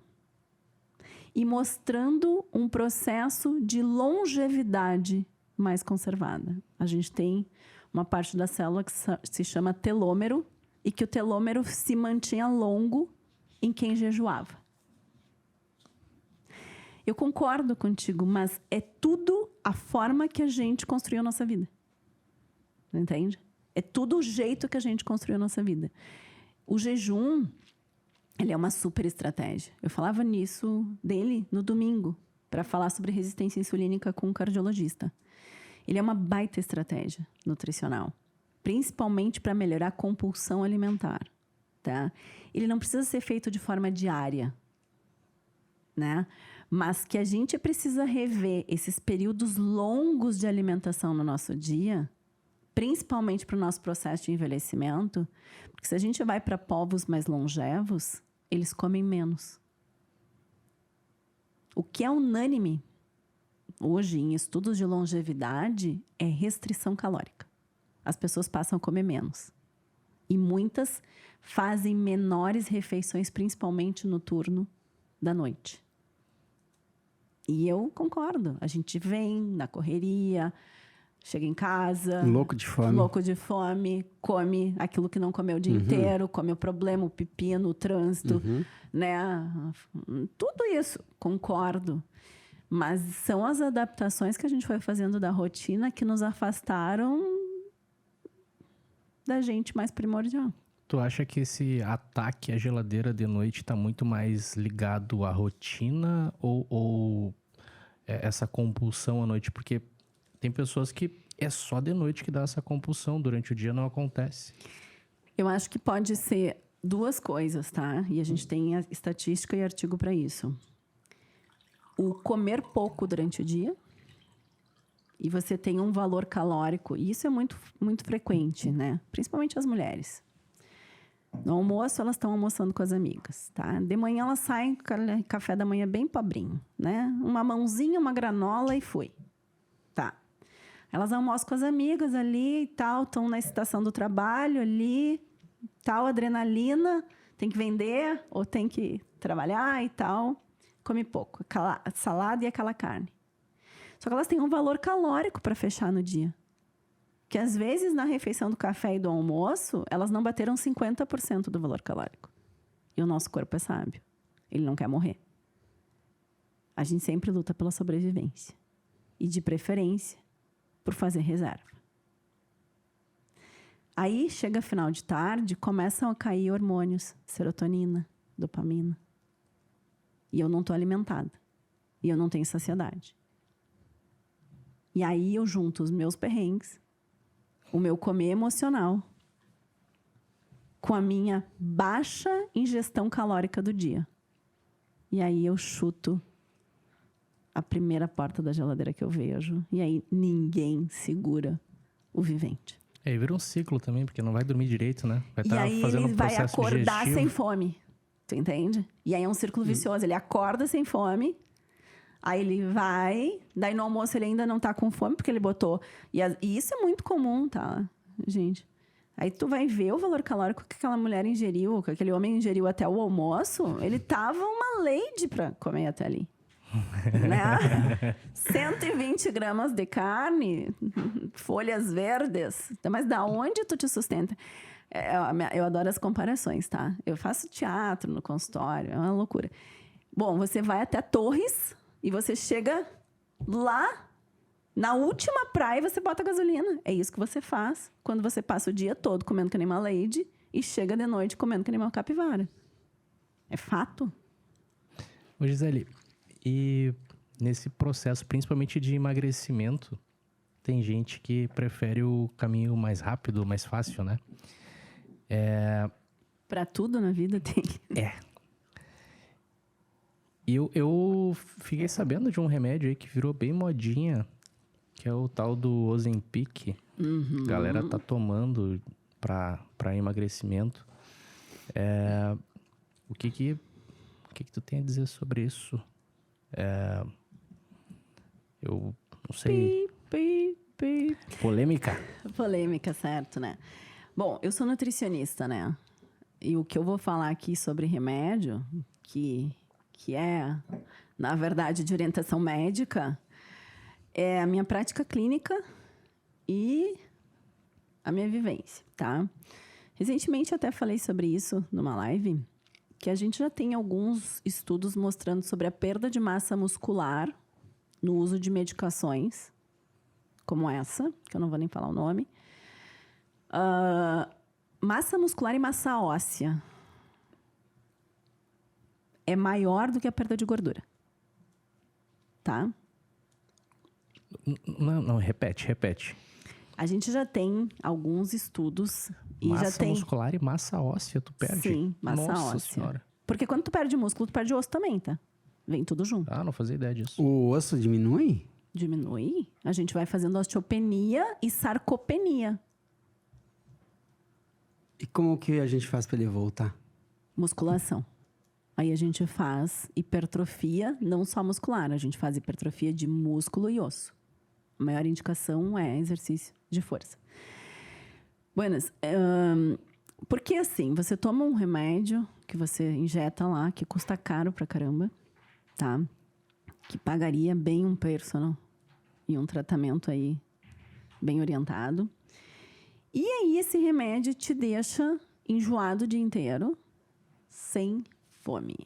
e mostrando um processo de longevidade mais conservada. A gente tem uma parte da célula que se chama telômero e que o telômero se mantinha longo em quem jejuava. Eu concordo contigo, mas é tudo a forma que a gente construiu a nossa vida. Entende? É tudo o jeito que a gente construiu a nossa vida. O jejum, ele é uma super estratégia. Eu falava nisso dele no domingo, para falar sobre resistência insulínica com um cardiologista. Ele é uma baita estratégia nutricional, principalmente para melhorar a compulsão alimentar, tá? Ele não precisa ser feito de forma diária, né? Mas que a gente precisa rever esses períodos longos de alimentação no nosso dia, principalmente para o nosso processo de envelhecimento, porque se a gente vai para povos mais longevos, eles comem menos. O que é unânime hoje em estudos de longevidade é restrição calórica. As pessoas passam a comer menos. E muitas fazem menores refeições, principalmente no turno da noite. E eu concordo. A gente vem na correria, chega em casa... Louco de fome. Louco de fome, come aquilo que não comeu o dia inteiro, come o problema, o pepino, o trânsito, né? Tudo isso, concordo. Mas são as adaptações que a gente foi fazendo da rotina que nos afastaram da gente mais primordial. Tu acha que esse ataque à geladeira de noite está muito mais ligado à rotina ou essa compulsão à noite? Porque tem pessoas que é só de noite que dá essa compulsão, durante o dia não acontece. Eu acho que pode ser duas coisas, tá? E a gente tem a estatística e artigo para isso. O comer pouco durante o dia e você tem um valor calórico. E isso é muito, muito frequente, né? Principalmente as mulheres. No almoço, elas estão almoçando com as amigas, tá? De manhã, elas saem com aquele café da manhã bem pobrinho, né? Uma mãozinha, uma granola e foi. Tá. Elas almoçam com as amigas ali e tal, estão na estação do trabalho ali, tal, adrenalina, tem que vender ou tem que trabalhar e tal. Come pouco, aquela salada e aquela carne. Só que elas têm um valor calórico para fechar no dia. Que às vezes, na refeição do café e do almoço, elas não bateram 50% do valor calórico. E o nosso corpo é sábio. Ele não quer morrer. A gente sempre luta pela sobrevivência. E, de preferência, por fazer reserva. Aí, chega final de tarde, começam a cair hormônios. Serotonina, dopamina. E eu não estou alimentada. E eu não tenho saciedade. E aí, eu junto os meus perrengues, o meu comer emocional, com a minha baixa ingestão calórica do dia. E aí eu chuto a primeira porta da geladeira que eu vejo. E aí ninguém segura o vivente. E vira um ciclo também, porque não vai dormir direito, né? Vai estar aí fazendo ele um vai processo acordar digestivo. sem fome. Tu entende? E aí é um círculo vicioso. Ele acorda sem fome. Aí ele vai, daí no almoço ele ainda não tá com fome, porque ele botou... E isso é muito comum, tá, gente? Aí tu vai ver o valor calórico que aquela mulher ingeriu, que aquele homem ingeriu até o almoço, ele tava uma lady pra comer até ali. Né? 120 gramas de carne, folhas verdes. Mas da onde tu te sustenta? Eu adoro as comparações, tá? Eu faço teatro no consultório, é uma loucura. Bom, você vai até Torres... E você chega lá, na última praia, e você bota gasolina. É isso que você faz quando você passa o dia todo comendo que nem uma lady e chega de noite comendo que nem uma capivara. É fato. Ô, Gisele, e nesse processo, principalmente de emagrecimento, tem gente que prefere o caminho mais rápido, mais fácil, né? Pra tudo na vida tem. E eu fiquei sabendo de um remédio aí que virou bem modinha, que é o tal do Ozempic. A galera tá tomando pra emagrecimento. O que tu tem a dizer sobre isso? Eu não sei. Polêmica. Polêmica, certo, né? Bom, eu sou nutricionista, né? E o que eu vou falar aqui sobre remédio, que é, na verdade, de orientação médica, é a minha prática clínica e a minha vivência, tá? Recentemente até falei sobre isso numa live, que a gente já tem alguns estudos mostrando sobre a perda de massa muscular no uso de medicações, como essa, que eu não vou nem falar o nome. Massa muscular e massa óssea é maior do que a perda de gordura, tá? Não, repete. A gente já tem alguns estudos e Massa já tem... muscular e massa óssea, tu perde? Sim, massa Nossa óssea. Senhora. Porque quando tu perde músculo, tu perde osso também, tá? Vem tudo junto. Ah, não fazia ideia disso. O osso diminui? Diminui, a gente vai fazendo osteopenia e sarcopenia. E como que a gente faz para ele voltar? Musculação. Aí a gente faz hipertrofia, não só muscular, a gente faz hipertrofia de músculo e osso. A maior indicação é exercício de força. Buenas, porque assim, você toma um remédio que você injeta lá, que custa caro pra caramba, tá? Que pagaria bem um personal e um tratamento aí bem orientado. E aí esse remédio te deixa enjoado o dia inteiro, sem fome.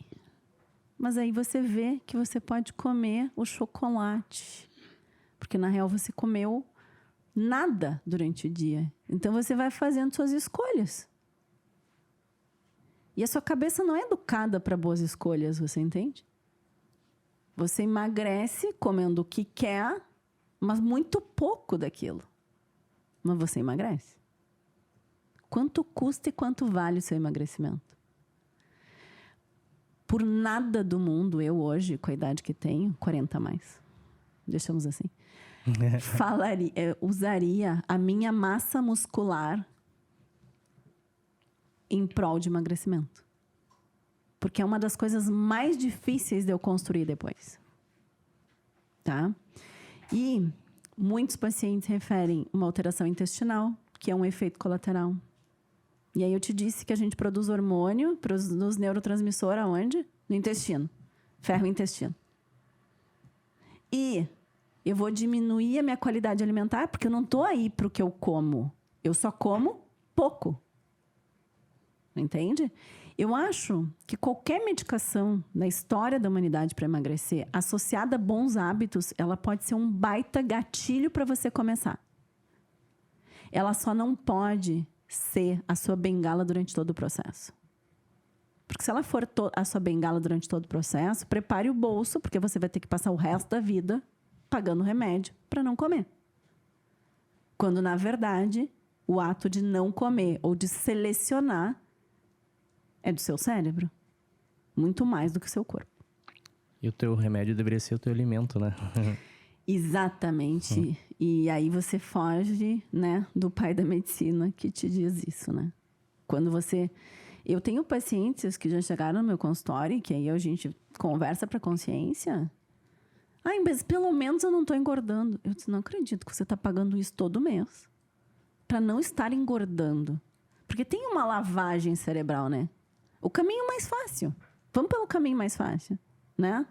Mas aí você vê que você pode comer o chocolate. Porque, na real, você comeu nada durante o dia. Então, você vai fazendo suas escolhas. E a sua cabeça não é educada para boas escolhas, você entende? Você emagrece comendo o que quer, mas muito pouco daquilo. Mas você emagrece. Quanto custa e quanto vale o seu emagrecimento? Por nada do mundo, eu hoje, com a idade que tenho, 40 a mais, deixamos assim, usaria a minha massa muscular em prol de emagrecimento. Porque é uma das coisas mais difíceis de eu construir depois. Tá? E muitos pacientes referem uma alteração intestinal, que é um efeito colateral. E aí eu te disse que a gente produz hormônio nos neurotransmissores aonde? No intestino. Ferro intestino. E eu vou diminuir a minha qualidade alimentar porque eu não estou aí para o que eu como. Eu só como pouco. Entende? Eu acho que qualquer medicação na história da humanidade para emagrecer, associada a bons hábitos, ela pode ser um baita gatilho para você começar. Ela só não pode ser a sua bengala durante todo o processo. Porque se ela for a sua bengala durante todo o processo, prepare o bolso, porque você vai ter que passar o resto da vida pagando remédio para não comer. Quando, na verdade, o ato de não comer ou de selecionar é do seu cérebro. Muito mais do que o seu corpo. E o teu remédio deveria ser o teu alimento, né? Exatamente. E aí você foge, né, do pai da medicina que te diz isso, né? Quando você... Eu tenho pacientes que já chegaram no meu consultório, que aí a gente conversa para consciência. Ai, mas pelo menos eu não estou engordando. Eu disse, não acredito que você está pagando isso todo mês para não estar engordando. Porque tem uma lavagem cerebral, né? O caminho mais fácil. Vamos pelo caminho mais fácil, né?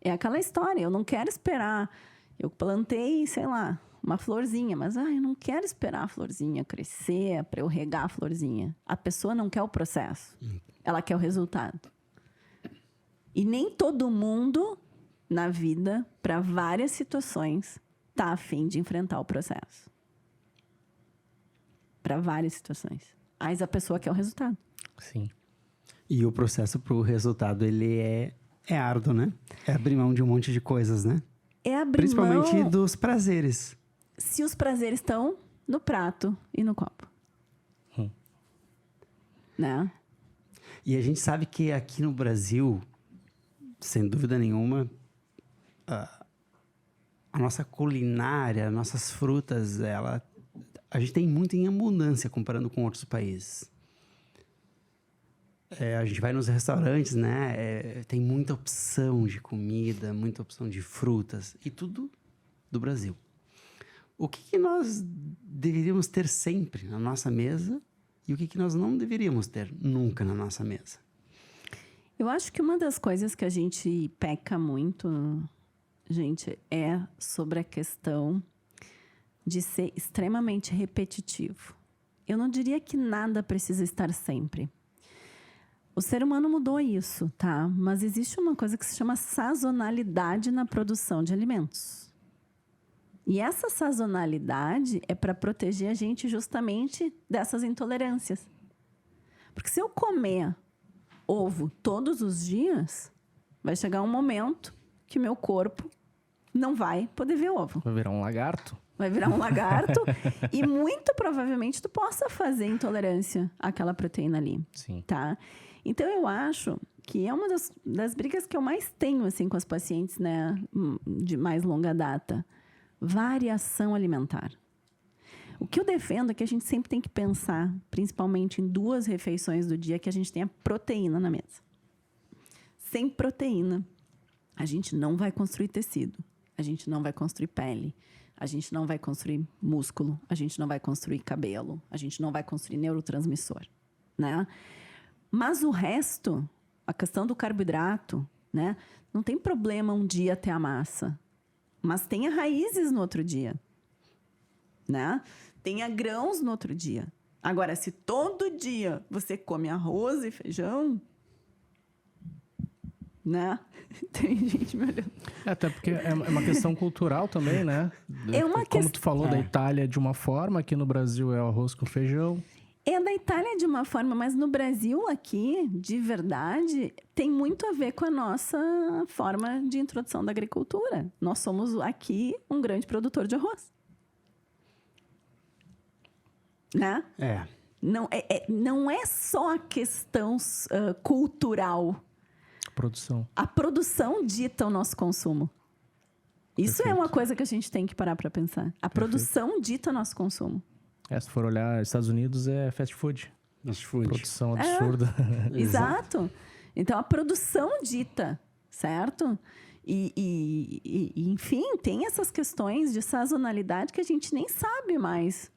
É aquela história, eu não quero esperar. Eu plantei, sei lá, uma florzinha, mas eu não quero esperar a florzinha crescer para eu regar a florzinha. A pessoa não quer o processo, ela quer o resultado. E nem todo mundo na vida, para várias situações, tá a fim de enfrentar o processo. Para várias situações. Mas a pessoa quer o resultado. Sim. E o processo para o resultado, ele é árduo, né? É abrir mão de um monte de coisas, né? É abrir Principalmente mão, dos prazeres. se os prazeres estão no prato e no copo. Né? E a gente sabe que aqui no Brasil, sem dúvida nenhuma, a nossa culinária, nossas frutas, a gente tem muito em abundância comparando com outros países. A gente vai nos restaurantes, né? Tem muita opção de comida, muita opção de frutas. E tudo do Brasil. O que nós deveríamos ter sempre na nossa mesa e o que nós não deveríamos ter nunca na nossa mesa? Eu acho que uma das coisas que a gente peca muito, gente, é sobre a questão de ser extremamente repetitivo. Eu não diria que nada precisa estar sempre. O ser humano mudou isso, tá? Mas existe uma coisa que se chama sazonalidade na produção de alimentos. E essa sazonalidade é para proteger a gente justamente dessas intolerâncias. Porque se eu comer ovo todos os dias, vai chegar um momento que meu corpo não vai poder ver ovo. Vai virar um lagarto? Vai virar um lagarto e muito provavelmente tu possa fazer intolerância àquela proteína ali. Sim. Tá? Então, eu acho que é uma das brigas que eu mais tenho, assim, com as pacientes, né, de mais longa data. Variação alimentar. O que eu defendo é que a gente sempre tem que pensar, principalmente em 2 refeições do dia, que a gente tenha proteína na mesa. Sem proteína, a gente não vai construir tecido, a gente não vai construir pele, a gente não vai construir músculo, a gente não vai construir cabelo, a gente não vai construir neurotransmissor, né? Mas o resto, a questão do carboidrato, né? Não tem problema um dia ter a massa, mas tenha raízes no outro dia, né? Tenha grãos no outro dia. Agora, se todo dia você come arroz e feijão, né? Tem gente me olhando. Até porque é uma questão cultural também, né? É uma Como tu falou da Itália de uma forma, aqui no Brasil é o arroz com feijão. É da Itália de uma forma, mas no Brasil aqui, de verdade, tem muito a ver com a nossa forma de introdução da agricultura. Nós somos aqui um grande produtor de arroz. Né? Não é só a questão cultural. Produção. A produção dita o nosso consumo. Isso Perfeito. é uma coisa que a gente tem que parar para pensar. A produção dita o nosso consumo. Se for olhar, Estados Unidos é fast food. Fast food. Produção absurda. Exato. Então, a produção dita, certo? E, enfim, tem essas questões de sazonalidade que a gente nem sabe mais.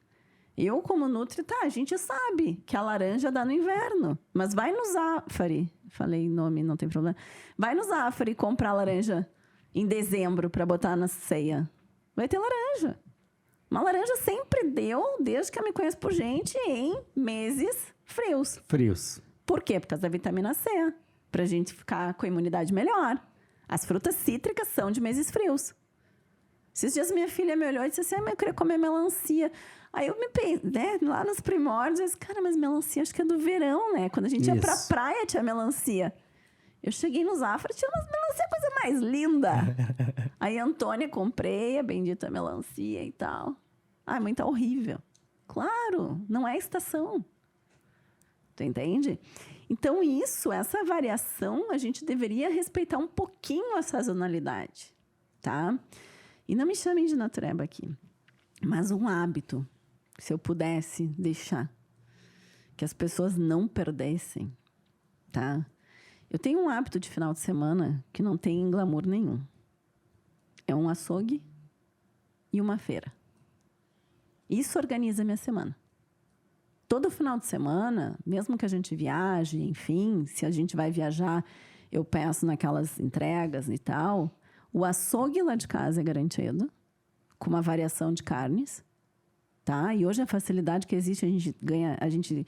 Eu, como nutri, a gente sabe que a laranja dá no inverno. Mas vai no Zafari. Falei nome, não tem problema. Vai no Zafari comprar laranja em dezembro para botar na ceia. Vai ter laranja. Uma laranja sempre deu, desde que eu me conheço por gente, em meses frios. Frios. Por quê? Por causa da vitamina C. Pra gente ficar com a imunidade melhor. As frutas cítricas são de meses frios. Esses dias minha filha me olhou e disse assim, eu queria comer melancia. Aí eu me pensei, né, lá nos primórdios, eu disse, cara, mas melancia acho que é do verão, né? Quando a gente ia pra praia tinha melancia. Eu cheguei no Zafra, tinha umas melancia, a coisa mais linda. Aí a Antônia, comprei a bendita melancia e tal. Ai, mãe, tá horrível. Claro, não é estação. Tu entende? Então essa variação, a gente deveria respeitar um pouquinho a sazonalidade, tá? E não me chamem de natureba aqui. Mas um hábito, se eu pudesse deixar, que as pessoas não perdessem, tá? Eu tenho um hábito de final de semana que não tem glamour nenhum. É um açougue e uma feira. Isso organiza a minha semana. Todo final de semana, mesmo que a gente viaje, enfim, se a gente vai viajar, eu peço naquelas entregas e tal, o açougue lá de casa é garantido, com uma variação de carnes, tá? E hoje a facilidade que existe, a gente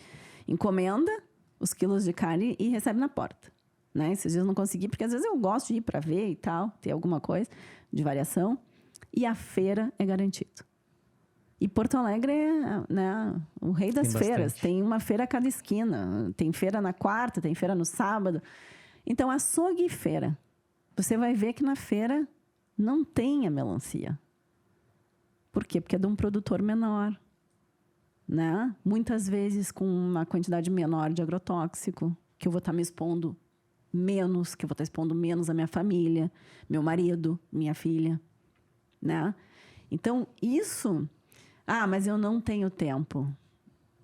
encomenda os quilos de carne e recebe na porta, né? Esses dias eu não consegui, porque às vezes eu gosto de ir para ver e tal, ter alguma coisa de variação. E a feira é garantido. E Porto Alegre é, né, o rei das feiras. Tem uma feira a cada esquina. Tem feira na quarta, tem feira no sábado. Então, açougue e feira. Você vai ver que na feira não tem a melancia. Por quê? Porque é de um produtor menor, né? Muitas vezes com uma quantidade menor de agrotóxico, que eu vou estar me expondo menos, que eu vou estar expondo menos a minha família, meu marido, minha filha, né? Então, isso... mas eu não tenho tempo.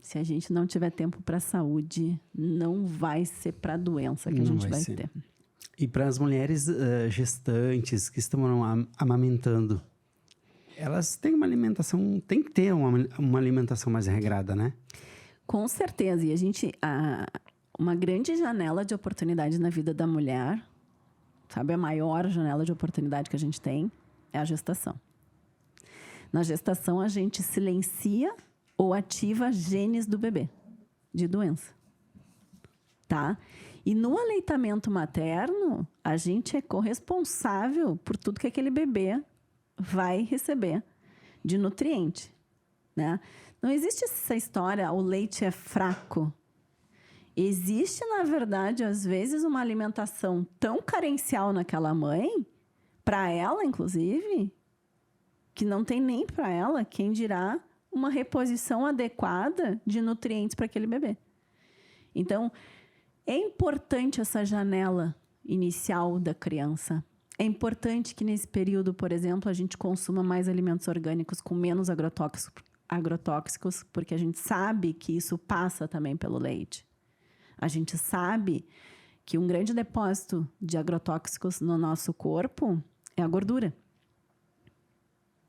Se a gente não tiver tempo para a saúde, não vai ser para a doença que a gente vai ter. E para as mulheres gestantes que estão amamentando, elas têm uma alimentação, tem que ter uma alimentação mais regrada, né? Com certeza. E uma grande janela de oportunidade na vida da mulher, sabe? A maior janela de oportunidade que a gente tem é a gestação. Na gestação, a gente silencia ou ativa genes do bebê de doença, tá? E no aleitamento materno, a gente é corresponsável por tudo que aquele bebê vai receber de nutriente, né? Não existe essa história, o leite é fraco. Existe, na verdade, às vezes, uma alimentação tão carencial naquela mãe, para ela, inclusive, que não tem nem para ela, quem dirá, uma reposição adequada de nutrientes para aquele bebê. Então, é importante essa janela inicial da criança. É importante que, nesse período, por exemplo, a gente consuma mais alimentos orgânicos com menos agrotóxicos, porque a gente sabe que isso passa também pelo leite. A gente sabe que um grande depósito de agrotóxicos no nosso corpo é a gordura.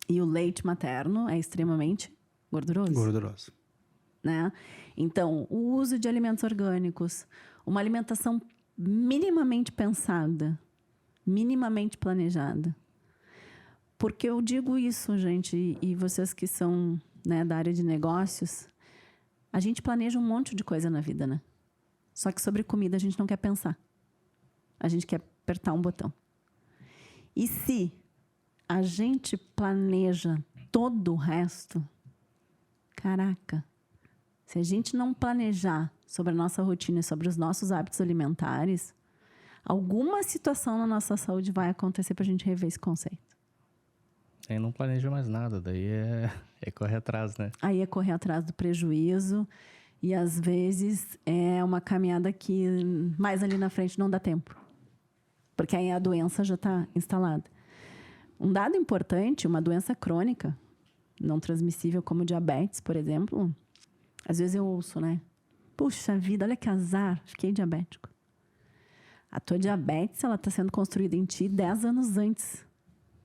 E o leite materno é extremamente gorduroso. Gorduroso. Né? Então, o uso de alimentos orgânicos, uma alimentação minimamente pensada, minimamente planejada. Porque eu digo isso, gente, e vocês que são, né, da área de negócios, a gente planeja um monte de coisa na vida, né? Só que sobre comida a gente não quer pensar. A gente quer apertar um botão. E se a gente planeja todo o resto, caraca, se a gente não planejar sobre a nossa rotina e sobre os nossos hábitos alimentares, alguma situação na nossa saúde vai acontecer para a gente rever esse conceito. Aí não planeja mais nada, daí é correr atrás, né? Aí é correr atrás do prejuízo e, às vezes, é uma caminhada que mais ali na frente não dá tempo. Porque aí a doença já está instalada. Um dado importante, uma doença crônica, não transmissível como diabetes, por exemplo, às vezes eu ouço, né? Puxa vida, olha que azar, fiquei diabético. A tua diabetes, ela está sendo construída em ti 10 anos antes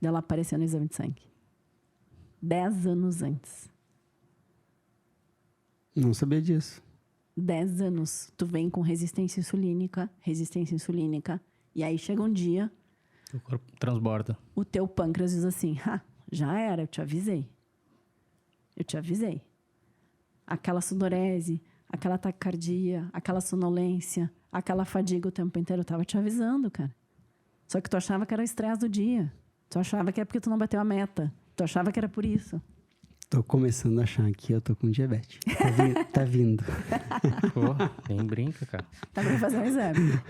dela aparecer no exame de sangue. 10 anos antes. Não sabia disso. 10 anos. Tu vem com resistência insulínica, e aí chega um dia, O corpo transborda. o teu pâncreas diz assim, já era, eu te avisei. Aquela sudorese, aquela taquicardia, aquela sonolência, aquela fadiga o tempo inteiro, eu tava te avisando, cara. Só que tu achava que era o estresse do dia. Tu achava que é porque tu não bateu a meta. Tu achava que era por isso. Tô começando a achar que eu tô com diabetes. Tá vindo. Pô, nem brinca, cara. Tá pra fazer um exame.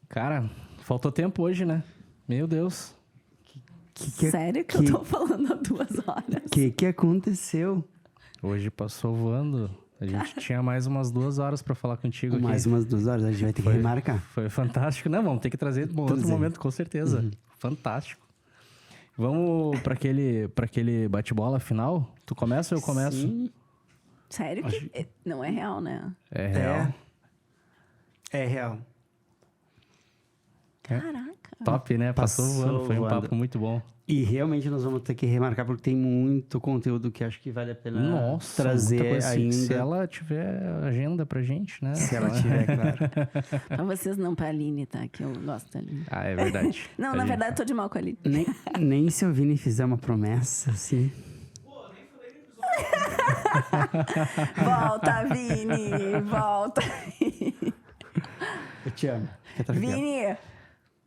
Cara, faltou tempo hoje, né? Meu Deus. Sério que eu tô falando há 2 horas? O que aconteceu? Hoje passou voando. A gente tinha mais umas 2 horas pra falar contigo aqui. Mais umas 2 horas, a gente vai ter que remarcar. Foi fantástico. Não, vamos ter que trazer em outro momento, com certeza. Uhum. Fantástico. Vamos pra aquele bate-bola final? Tu começa ou eu começo? Sim. Sério que não é real, né? É real. É real. Caraca. Top, né? Passou voando. Foi um voando. papo muito bom. E realmente nós vamos ter que remarcar, porque tem muito conteúdo que acho que vale a pena Nossa, trazer muita coisa. ainda. Se ela tiver agenda pra gente, né? Se ela tiver, claro. Pra vocês não, pra Aline, tá? Que eu gosto da Aline. Ah, é verdade. Não, na verdade, eu tô de mal com a Aline. Nem se o Vini fizer uma promessa, assim... Volta, Vini! Volta! Eu te amo. Fica tranquilo. Vini!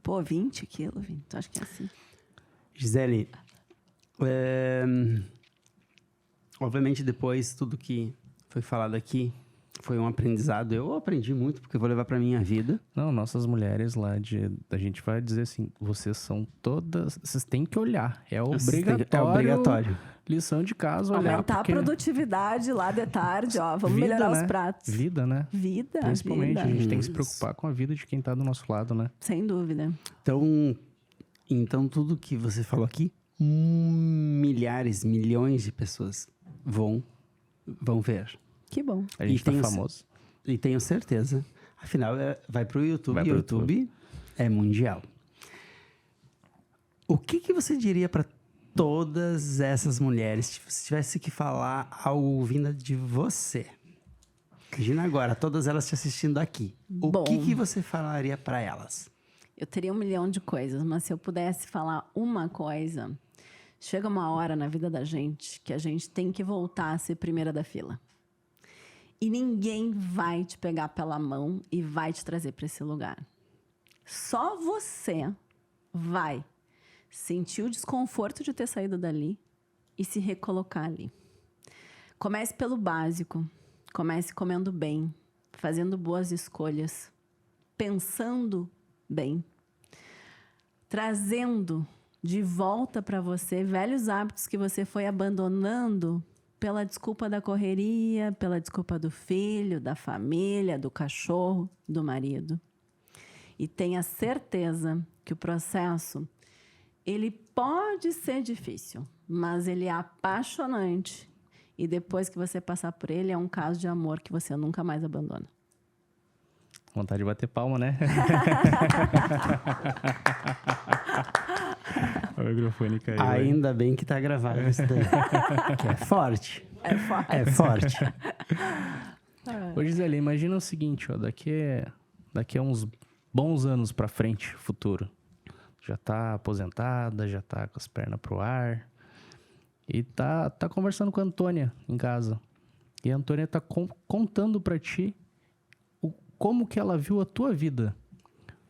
Pô, 20 quilos, Vini. Tu acha que é assim? Gisele, obviamente depois tudo que foi falado aqui foi um aprendizado. Eu aprendi muito porque eu vou levar para minha vida. Não, nossas mulheres lá, a gente vai dizer assim, vocês são todas... Vocês têm que olhar. É obrigatório. É obrigatório. Lição de casa, olhar. Aumentar porque... a produtividade lá de tarde, ó. Vamos Vida, melhorar né? os pratos. Vida, né? Vida, Principalmente, vida. a gente tem que se preocupar com a vida de quem tá do nosso lado, né? Sem dúvida. Então tudo que você falou aqui, milhares, milhões de pessoas vão ver. Que bom. A gente tá tenho famoso. E tenho certeza. Afinal, vai pro YouTube. Vai E pro o YouTube é mundial. O que você diria para todas essas mulheres, se tivesse que falar algo vindo de você? Imagina agora, todas elas te assistindo aqui. O Bom. que você falaria para elas? Eu teria 1 milhão de coisas, mas se eu pudesse falar uma coisa, chega uma hora na vida da gente que a gente tem que voltar a ser primeira da fila. E ninguém vai te pegar pela mão e vai te trazer para esse lugar. Só você vai sentir o desconforto de ter saído dali e se recolocar ali. Comece pelo básico. Comece comendo bem, fazendo boas escolhas, pensando bem, trazendo de volta para você velhos hábitos que você foi abandonando pela desculpa da correria, pela desculpa do filho, da família, do cachorro, do marido. E tenha certeza que o processo, ele pode ser difícil, mas ele é apaixonante. E depois que você passar por ele, é um caso de amor que você nunca mais abandona. Vontade de bater palma, né? O microfone caiu. Ainda bem que tá gravado isso daí. Que é forte. É forte. É forte. Ô, Gisele, imagina o seguinte, ó, daqui a uns bons anos pra frente, futuro. Já tá aposentada, já tá com as pernas pro ar. E tá conversando com a Antônia em casa. E a Antônia tá contando pra ti como que ela viu a tua vida.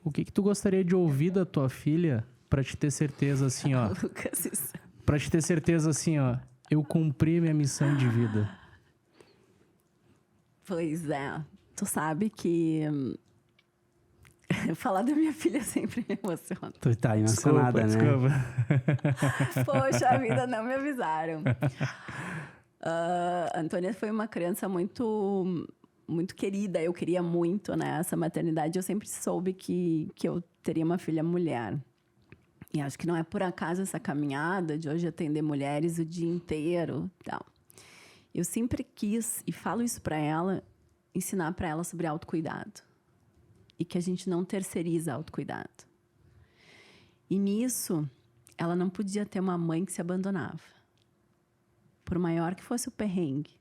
O que tu gostaria de ouvir da tua filha pra te ter certeza assim, ó. Lucas, isso. Pra te ter certeza assim, ó. Eu cumpri minha missão de vida. Pois é. Tu sabe que falar da minha filha sempre me emociona. Tu tá emocionada, né? Desculpa. Poxa vida, não me avisaram. A Antônia foi uma criança muito querida. Eu queria muito, né? Essa maternidade. Eu sempre soube que eu teria uma filha mulher. E acho que não é por acaso essa caminhada de hoje atender mulheres o dia inteiro. Tal. Eu sempre quis, e falo isso para ela, ensinar para ela sobre autocuidado. E que a gente não terceiriza autocuidado. E nisso, ela não podia ter uma mãe que se abandonava. Por maior que fosse o perrengue,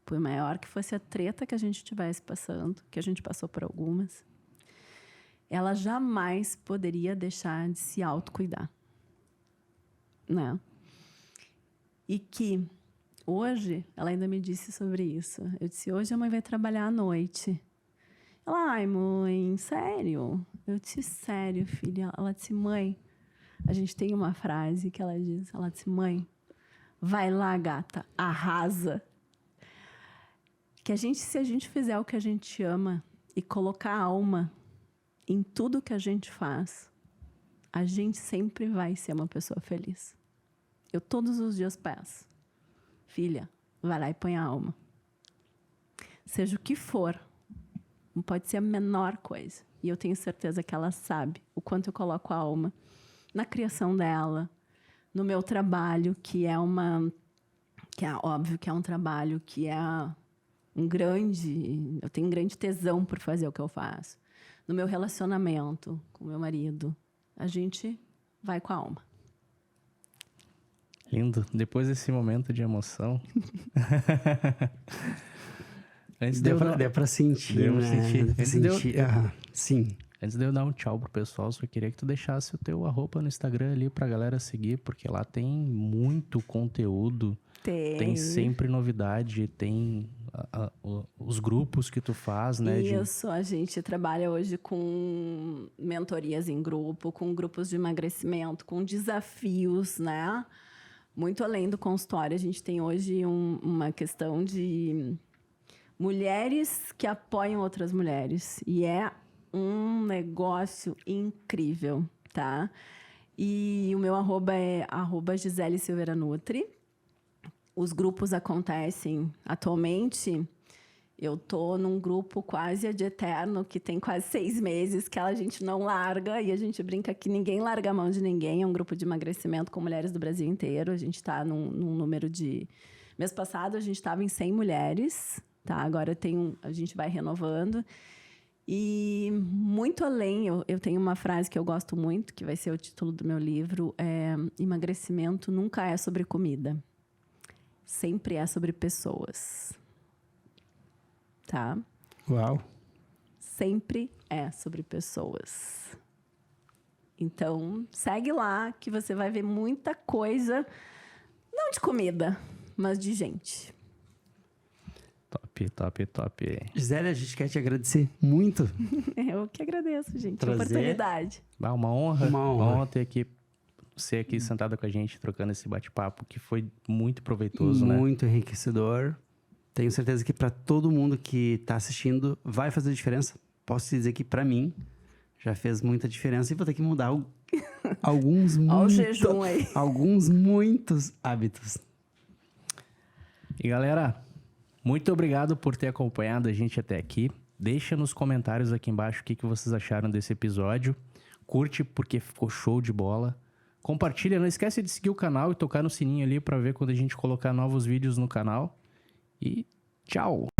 por maior que fosse a treta que a gente estivesse passando, que a gente passou por algumas, ela jamais poderia deixar de se autocuidar. Né? E que hoje, ela ainda me disse sobre isso. Eu disse, hoje a mãe vai trabalhar à noite. Ela, ai, mãe, sério? Eu disse, sério, filha. Ela disse, mãe, a gente tem uma frase que ela diz, ela disse, mãe, vai lá, gata, arrasa. Que se a gente fizer o que a gente ama e colocar a alma em tudo que a gente faz, a gente sempre vai ser uma pessoa feliz. Eu todos os dias peço, filha, vai lá e põe a alma. Seja o que for, não pode ser a menor coisa. E eu tenho certeza que ela sabe o quanto eu coloco a alma na criação dela, no meu trabalho, que é óbvio que é um trabalho que é eu tenho um grande tesão por fazer o que eu faço. No meu relacionamento com meu marido, a gente vai com a alma. Lindo. Depois desse momento de emoção... Deu pra sentir, Deu pra né? sentir. Deu pra sentir. Sim. Antes de eu dar um tchau pro pessoal, só queria que tu deixasse o teu @ no Instagram ali pra galera seguir, porque lá tem muito conteúdo. Tem sempre novidade, tem os grupos que tu faz, né? Isso, a gente trabalha hoje com mentorias em grupo, com grupos de emagrecimento, com desafios, né? Muito além do consultório, a gente tem hoje uma questão de mulheres que apoiam outras mulheres. E é um negócio incrível, tá? E o meu @ é @GiseleSilveiraNutri. Os grupos acontecem atualmente. Eu tô num grupo quase ad eterno, que tem quase 6 meses, que a gente não larga. E a gente brinca que ninguém larga a mão de ninguém. É um grupo de emagrecimento com mulheres do Brasil inteiro. A gente está num número de... Mês passado, a gente estava em 100 mulheres. Tá? Agora a gente vai renovando. E muito além, eu tenho uma frase que eu gosto muito, que vai ser o título do meu livro, emagrecimento nunca é sobre comida. Sempre é sobre pessoas. Tá? Uau. Sempre é sobre pessoas. Então, segue lá que você vai ver muita coisa, não de comida, mas de gente. Top, top, top. Gisele, a gente quer te agradecer muito. Eu que agradeço, gente, a Prazer. oportunidade. Uma honra. Uma honra. Ter aqui, você aqui sentada com a gente, trocando esse bate-papo, que foi muito proveitoso, né? Muito enriquecedor. Tenho certeza que para todo mundo que está assistindo vai fazer diferença. Posso te dizer que para mim já fez muita diferença e vou ter que mudar alguns Olha o jejum aí. alguns muitos hábitos. E galera, muito obrigado por ter acompanhado a gente até aqui. Deixa nos comentários aqui embaixo o que vocês acharam desse episódio. Curte porque ficou show de bola. Compartilha, não esquece de seguir o canal e tocar no sininho ali para ver quando a gente colocar novos vídeos no canal. E tchau!